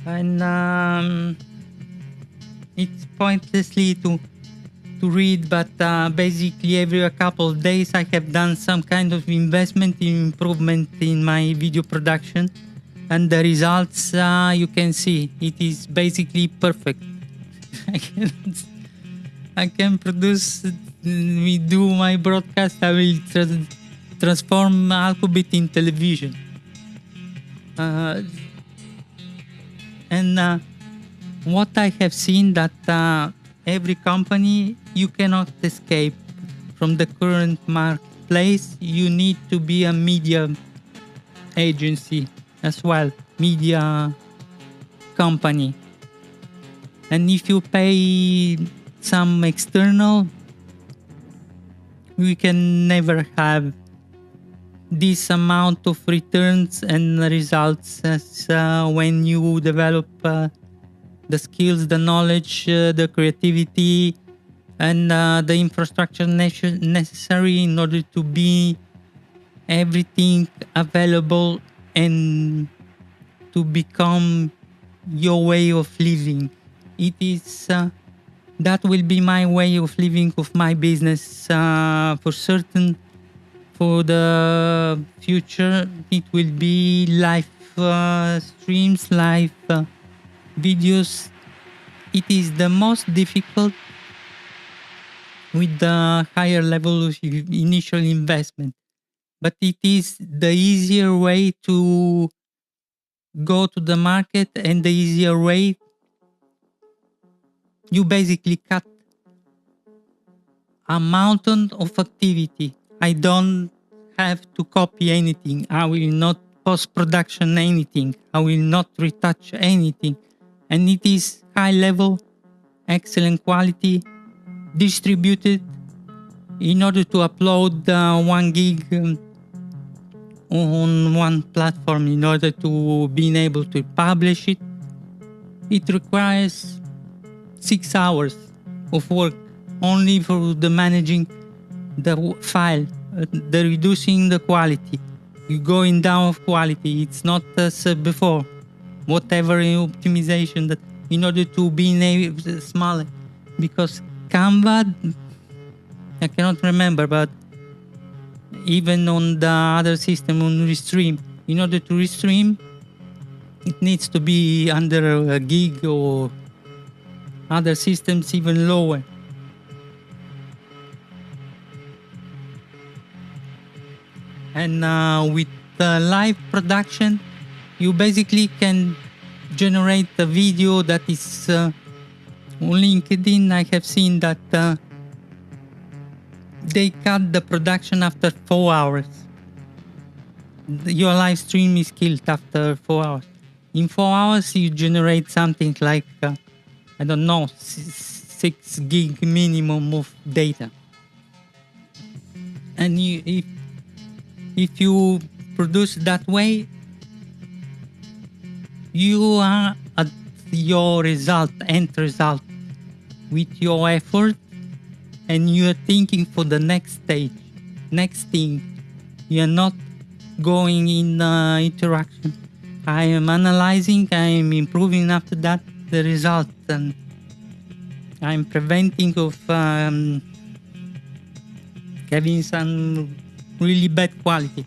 And it's pointlessly to read, but basically every couple of days I have done some kind of investment in improvement in my video production, and the results you can see. It is basically perfect. I can produce, we do my broadcast, I will transform Alqubit in television. And what I have seen that every company, you cannot escape from the current marketplace. You need to be a media agency as well, media company. And if you pay some external, we can never have this amount of returns and results as when you develop the skills, the knowledge, the creativity, and the infrastructure necessary in order to be everything available and to become your way of living. It is that will be my way of living, of my business for certain. For the future, it will be live streams, live videos. It is the most difficult with the higher level of initial investment, but it is the easier way to go to the market, and the easier way you basically cut a mountain of activity. I don't have to copy anything. I will not post-production anything. I will not retouch anything. And it is high level, excellent quality, distributed in order to upload 1 gig on one platform. In order to being able to publish it, it requires 6 hours of work only for the managing the file, the reducing the quality, you going down of quality. It's not as before, whatever optimization that in order to be smaller, because Canva, I cannot remember, but even on the other system, on Restream, in order to Restream, it needs to be under a gig, or other systems even lower. And with live production, you basically can generate a video that is on LinkedIn. I have seen that they cut the production after 4 hours. Your live stream is killed after 4 hours. In 4 hours, you generate something like, I don't know, 6 gig minimum of data. And if you produce that way, you are at your end result with your effort, and you are thinking for the next stage, next thing. You are not going in interaction. I am analyzing, I am improving after that the result, and I am preventing of having some really bad quality.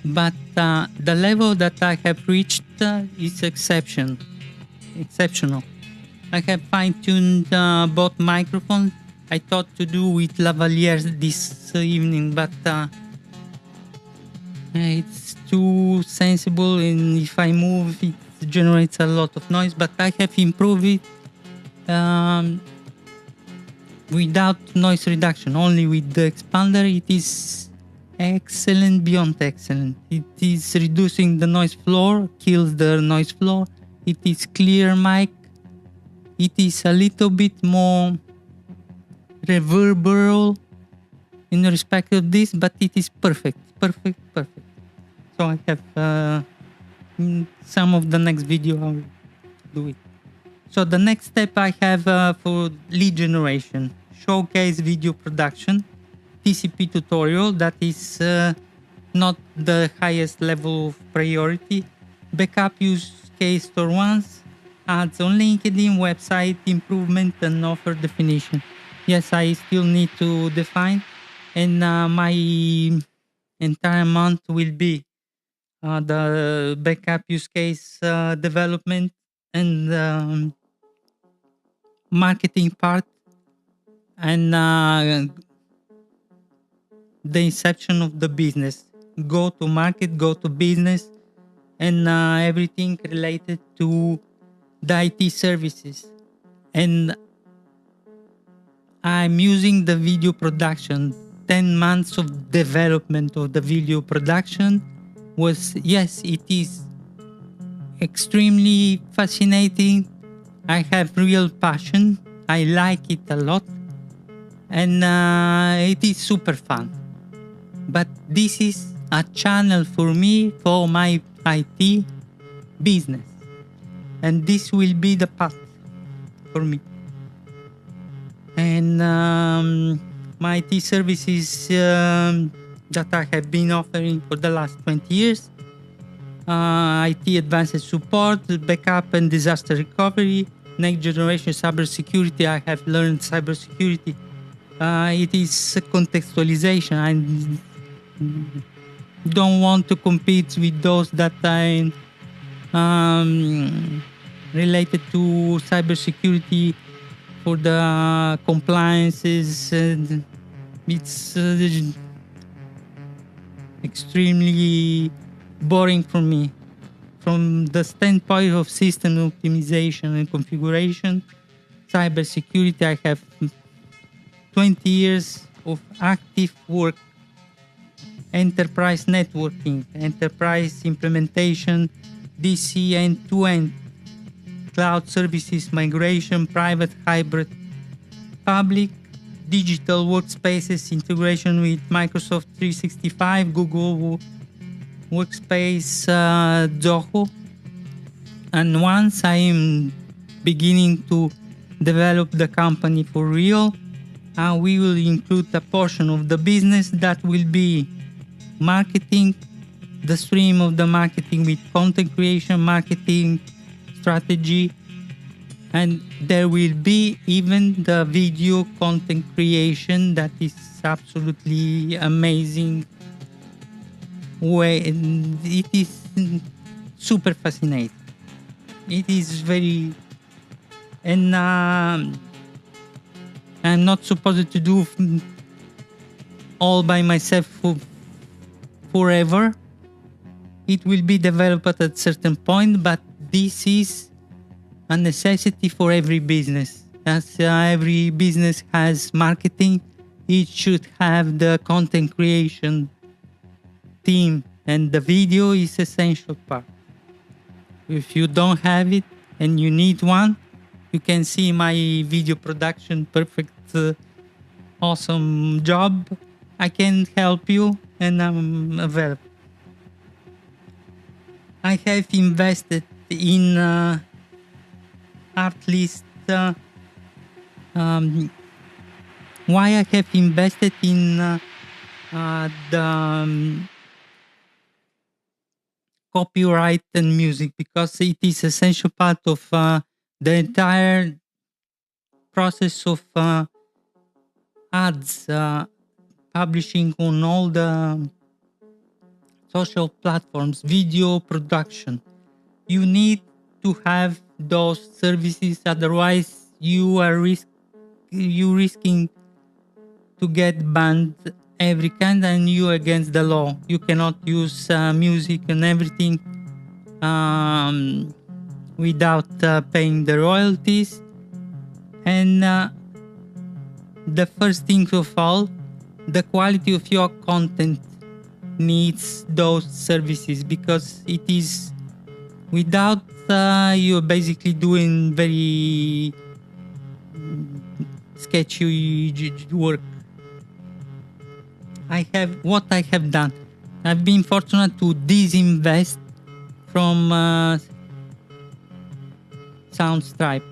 But the level that I have reached is exceptional. I have fine-tuned both microphones. I thought to do with lavaliers this evening, but it's too sensible, and if I move, it generates a lot of noise. But I have improved it without noise reduction, only with the expander. It is excellent, beyond excellent. It is reducing the noise floor, kills the noise floor. It is clear mic. It is a little bit more reverberant in respect of this, but it is perfect. So I have in some of the next video I will do it. So the next step I have for lead generation, showcase video production, TCP tutorial, that is not the highest level of priority, backup use case store once, ads on LinkedIn, website improvement and offer definition. Yes, I still need to define, and my entire month will be the backup use case development and marketing part, and the inception of the business, go to market, go to business, and everything related to the IT services. And I'm using the video production. 10 months of development of the video production was, yes, it is extremely fascinating. I have real passion. I like it a lot. And it is super fun. But this is a channel for me, for my IT business. And this will be the path for me. And my IT services that I have been offering for the last 20 years, IT advanced support, backup and disaster recovery, next generation cybersecurity. I have learned cybersecurity. It is contextualization. I don't want to compete with those that I related to cybersecurity for the compliances. It's extremely boring for me. From the standpoint of system optimization and configuration, cybersecurity, I have 20 years of active work. Enterprise networking, enterprise implementation, DC end-to-end, cloud services migration, private, hybrid, public, digital workspaces, integration with Microsoft 365, Google Workspace, Zoho. And once I am beginning to develop the company for real, we will include a portion of the business that will be marketing, the stream of the marketing with content creation, marketing strategy, and there will be even the video content creation that is absolutely amazing way. It is super fascinating. It is very, and I'm not supposed to do all by myself forever. It will be developed at a certain point, but this is a necessity for every business. As every business has marketing, it should have the content creation team, and the video is essential part. If you don't have it and you need one, you can see my video production, perfect, awesome job. I can help you, and I'm available. I have invested in Artlist. Why I have invested in the copyright and music? Because it is essential part of the entire process of ads publishing on all the social platforms, video production. You need to have those services, otherwise you are risking to get banned every kind, and you against the law. You cannot use music and everything without paying the royalties. And the first thing of all, the quality of your content needs those services, because it is without you're basically doing very sketchy work. What I have done, I've been fortunate to disinvest from Soundstripe.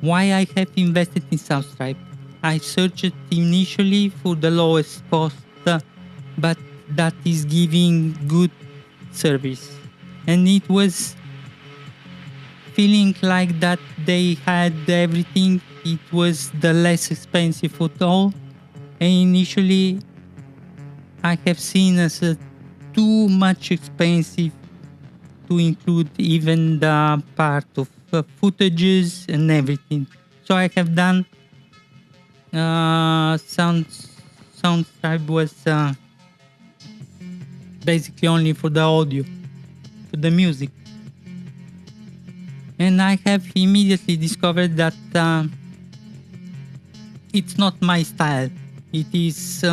Why I have invested in Soundstripe? I searched initially for the lowest cost, but that is giving good service, and it was feeling like that they had everything. It was the less expensive of all, and initially I have seen as too much expensive to include even the part of footages and everything. So I have done Soundstripe was basically only for the audio, for the music, and I have immediately discovered that it's not my style. It is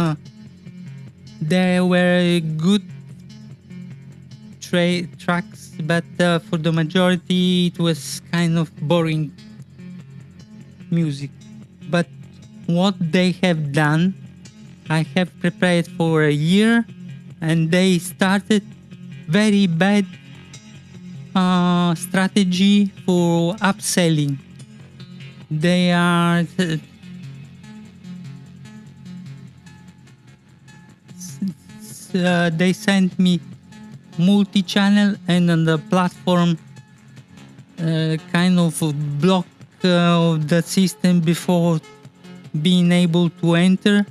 there were good tracks, but for the majority it was kind of boring music. But what they have done, I have prepared for a year, and they started very bad strategy for upselling. They are they sent me multi-channel, and on the platform kind of block the system before being able to enter.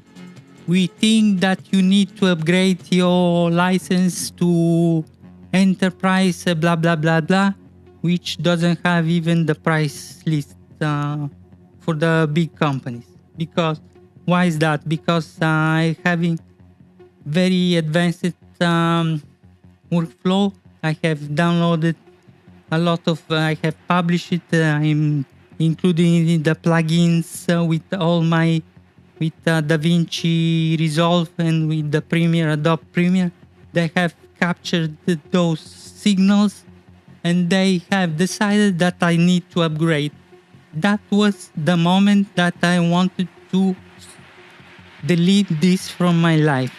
We think that you need to upgrade your license to enterprise blah blah blah blah, which doesn't have even the price list for the big companies. Because why is that? Because I having very advanced workflow. I have downloaded a lot of I have published it. I'm including the plugins with all my with DaVinci Resolve and with the Premiere, Adobe Premiere. They have captured those signals, and they have decided that I need to upgrade. That was the moment that I wanted to delete this from my life.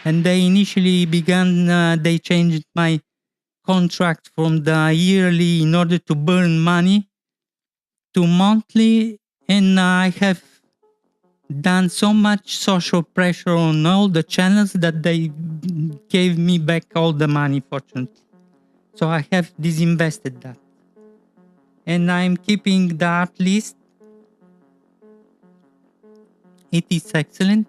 And they initially began, they changed my contract from the yearly in order to burn money to monthly, and I have done so much social pressure on all the channels that they gave me back all the money, fortunately. So I have disinvested that. And I'm keeping the art list. It is excellent.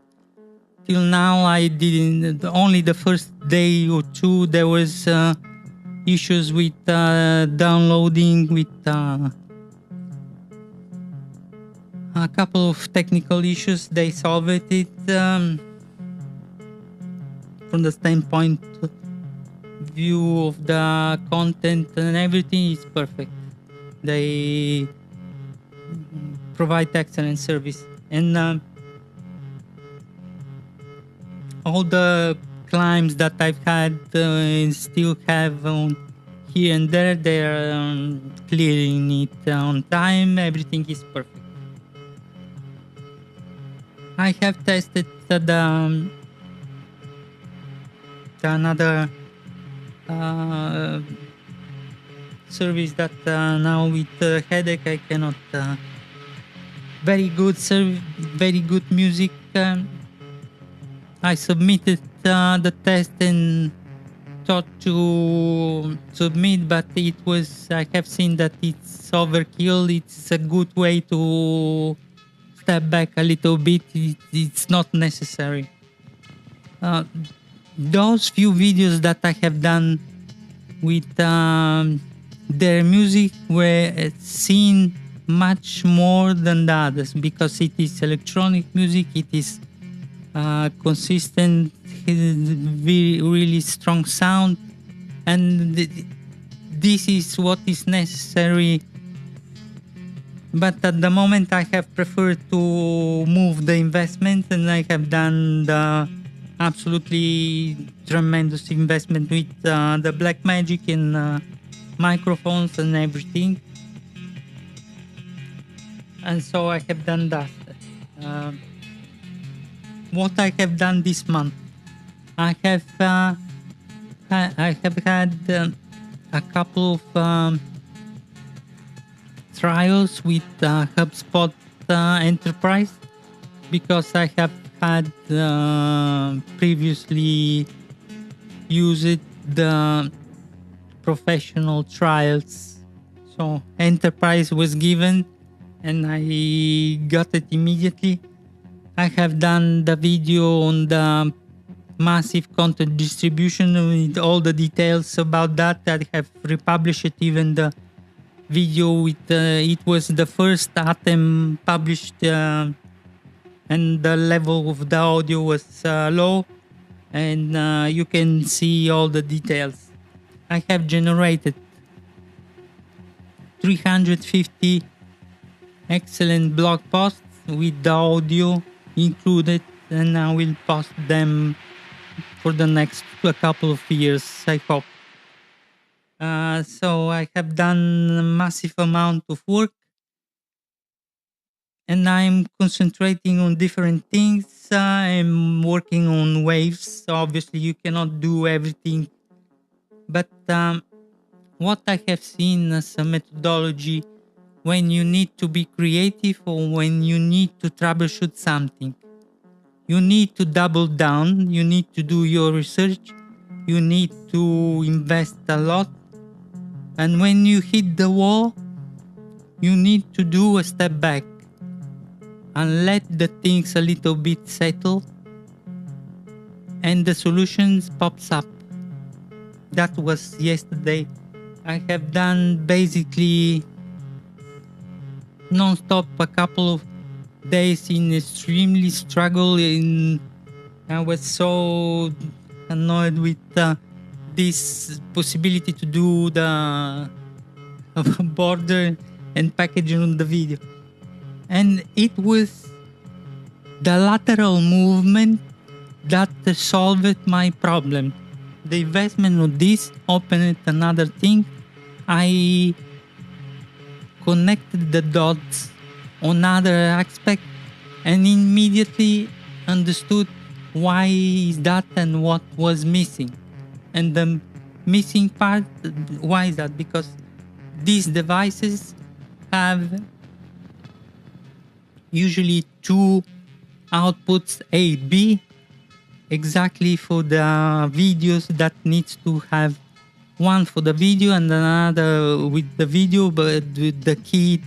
Till now I didn't, only the first day or two there was issues with downloading, with a couple of technical issues. They solved it from the standpoint view of the content, and everything is perfect. They provide excellent service, and all the climbs that I've had and still have on here and there, they're clearing it on time. Everything is perfect. I have tested another service that now with HyperDeck I cannot. Very good very good music. I submitted the test and thought to submit, but it was, I have seen that it's overkill. It's a good way to step back a little bit. It's not necessary. Those few videos that I have done with their music were seen much more than the others, because it is electronic music. It is consistent, really strong sound, and this is what is necessary. But at the moment I have preferred to move the investment, and I have done the absolutely tremendous investment with the Blackmagic and microphones and everything. And so I have done that. What I have done this month, I have had a couple of trials with HubSpot Enterprise, because I have had previously used the professional trials. So Enterprise was given and I got it immediately. I have done the video on the massive content distribution with all the details about that. I have republished it, even the video with it was the first Atem published, and the level of the audio was low, and you can see all the details. I have generated 350 excellent blog posts with the audio included, and I will post them for the next couple of years, I hope. So I have done a massive amount of work, and I'm concentrating on different things. I'm working on waves. Obviously, you cannot do everything, but what I have seen as a methodology when you need to be creative or when you need to troubleshoot something, you need to double down, you need to do your research, you need to invest a lot, and when you hit the wall, you need to do a step back and let the things a little bit settle, and the solutions pops up. That was yesterday. I have done basically non-stop a couple of days in extremely struggle. I was so annoyed with this possibility to do the border and packaging on the video, and it was the lateral movement that solved my problem. The investment of this opened another thing. I connected the dots on other aspect and immediately understood why is that and what was missing. And the missing part, why is that? Because these devices have usually two outputs, A, B, exactly for the videos that needs to have one for the video and another with the video, but with the key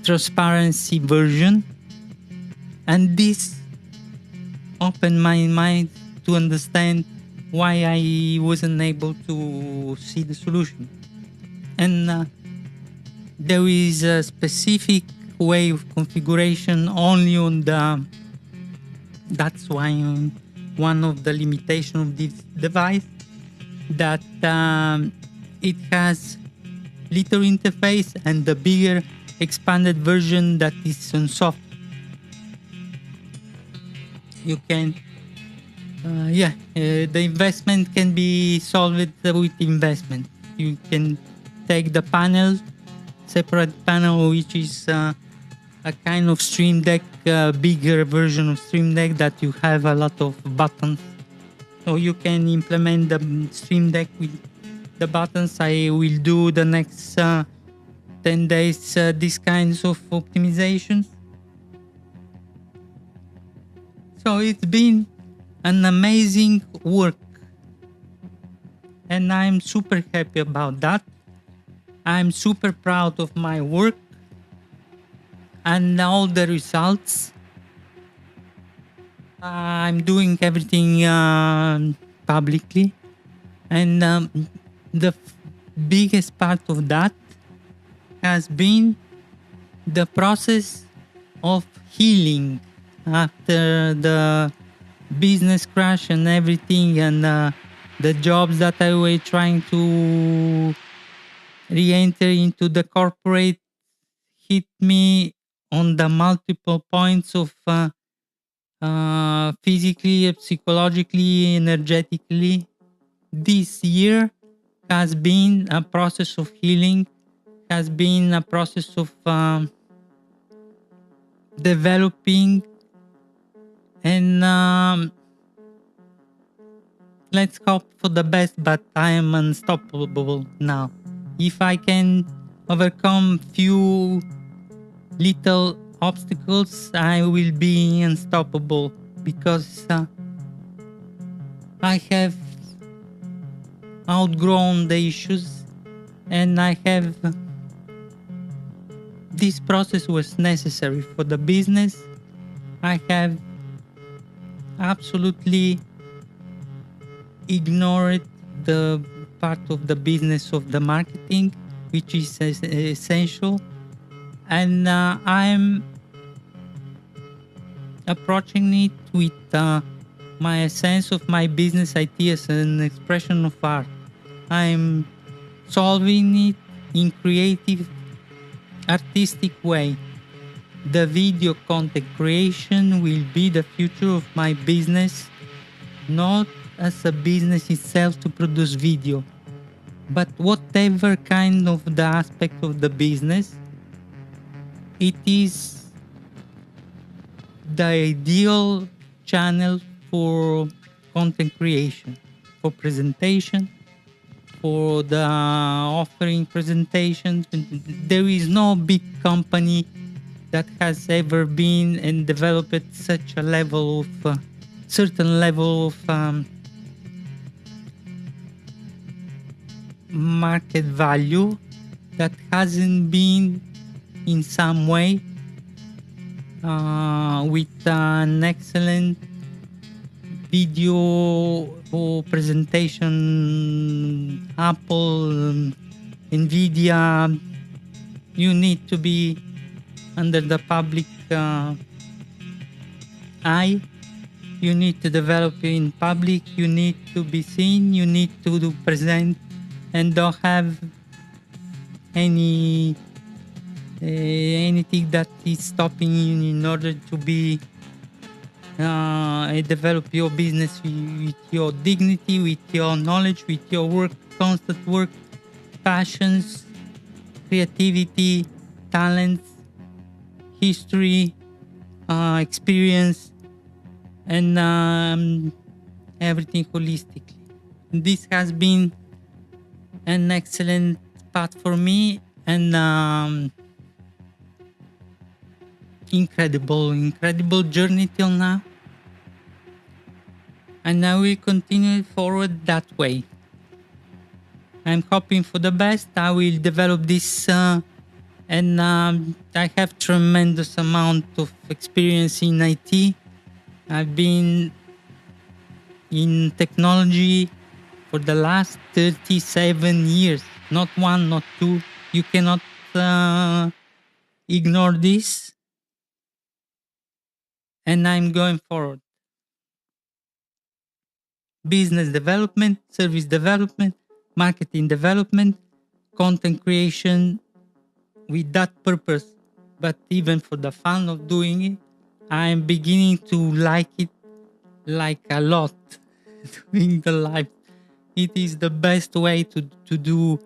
transparency version. And this opened my mind to understand why I wasn't able to see the solution. And there is a specific way of configuration only on the, that's why one of the limitations of this device, that it has little interface and the bigger expanded version that is on soft. You can the investment can be solved with investment. You can take the panel, separate panel, which is a kind of Stream Deck, bigger version of Stream Deck that you have a lot of buttons. So you can implement the Stream Deck with the buttons. I will do the next 10 days these kinds of optimizations. So it's been an amazing work, and I'm super happy about that. I'm super proud of my work and all the results. I'm doing everything publicly, and the biggest part of that has been the process of healing after the business crash and everything, and the jobs that I was trying to re-enter into the corporate hit me on the multiple points of physically, psychologically, energetically. This year has been a process of healing, has been a process of developing, and let's hope for the best, but I am unstoppable now. If I can overcome few little obstacles, I will be unstoppable, because I have outgrown the issues, and I have this process was necessary for the business. I have absolutely ignored the part of the business of the marketing, which is essential, and I'm approaching it with my sense of my business idea as an expression of art. I'm solving it in creative, artistic way. The video content creation will be the future of my business, not as a business itself to produce video, but whatever kind of the aspect of the business, it is the ideal channel for content creation, for presentation, for the offering presentations. There is no big company that has ever been and developed such a level of certain level of market value that hasn't been in some way with an excellent video or presentation. Apple, Nvidia, you need to be under the public eye. You need to develop in public. You need to be seen. You need to present, and don't have anything that is stopping you in order to be develop your business with your dignity, with your knowledge, with your work, constant work, passions, creativity, talents, history, experience, and everything holistically. This has been an excellent path for me, and incredible journey till now, and I will continue forward that way. I'm hoping for the best. I will develop this, and I have tremendous amount of experience in IT. I've been in technology for the last 37 years, not one, not two. You cannot ignore this. And I'm going forward. Business development, service development, marketing development, content creation with that purpose. But even for the fun of doing it, I'm beginning to like it like a lot. Doing the live. It is the best way to do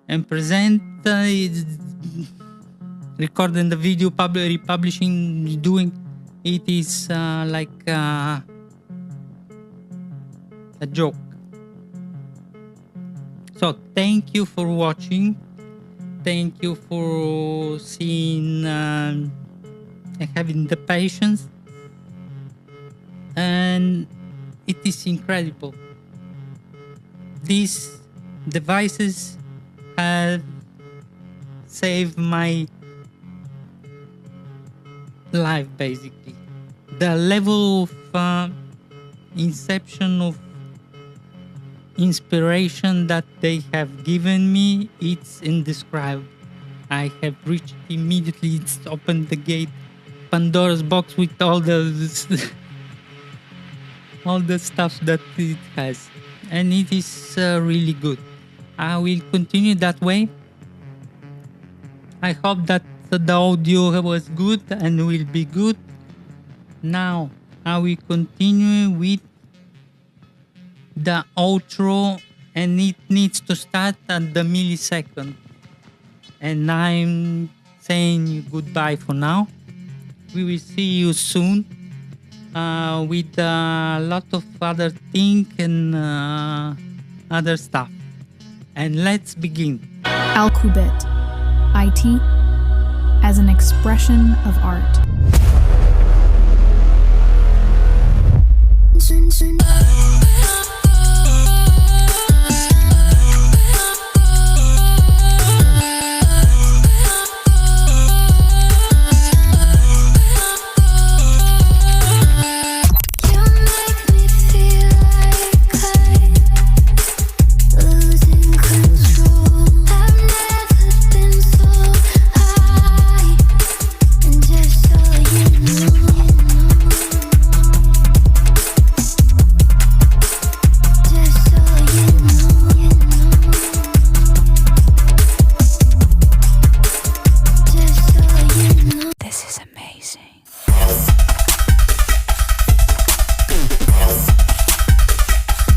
and present. Recording the video, republishing, doing it is like a joke. So thank you for watching. Thank you for seeing and having the patience. And it is incredible. These devices have saved my life, basically. The level of Inception of inspiration that they have given me, it's indescribable. I have reached immediately. It's opened the gate, Pandora's box, with all the all the stuff that it has, and it is really good. I will continue that way. I hope that the audio was good and will be good. Now I will continue with the outro, and it needs to start at the millisecond. And I'm saying you goodbye for now. We will see you soon with a lot of other things and other stuff. And let's begin. Alqubit IT as an expression of art.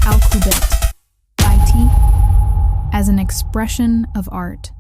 Alqubit IT as an expression of art.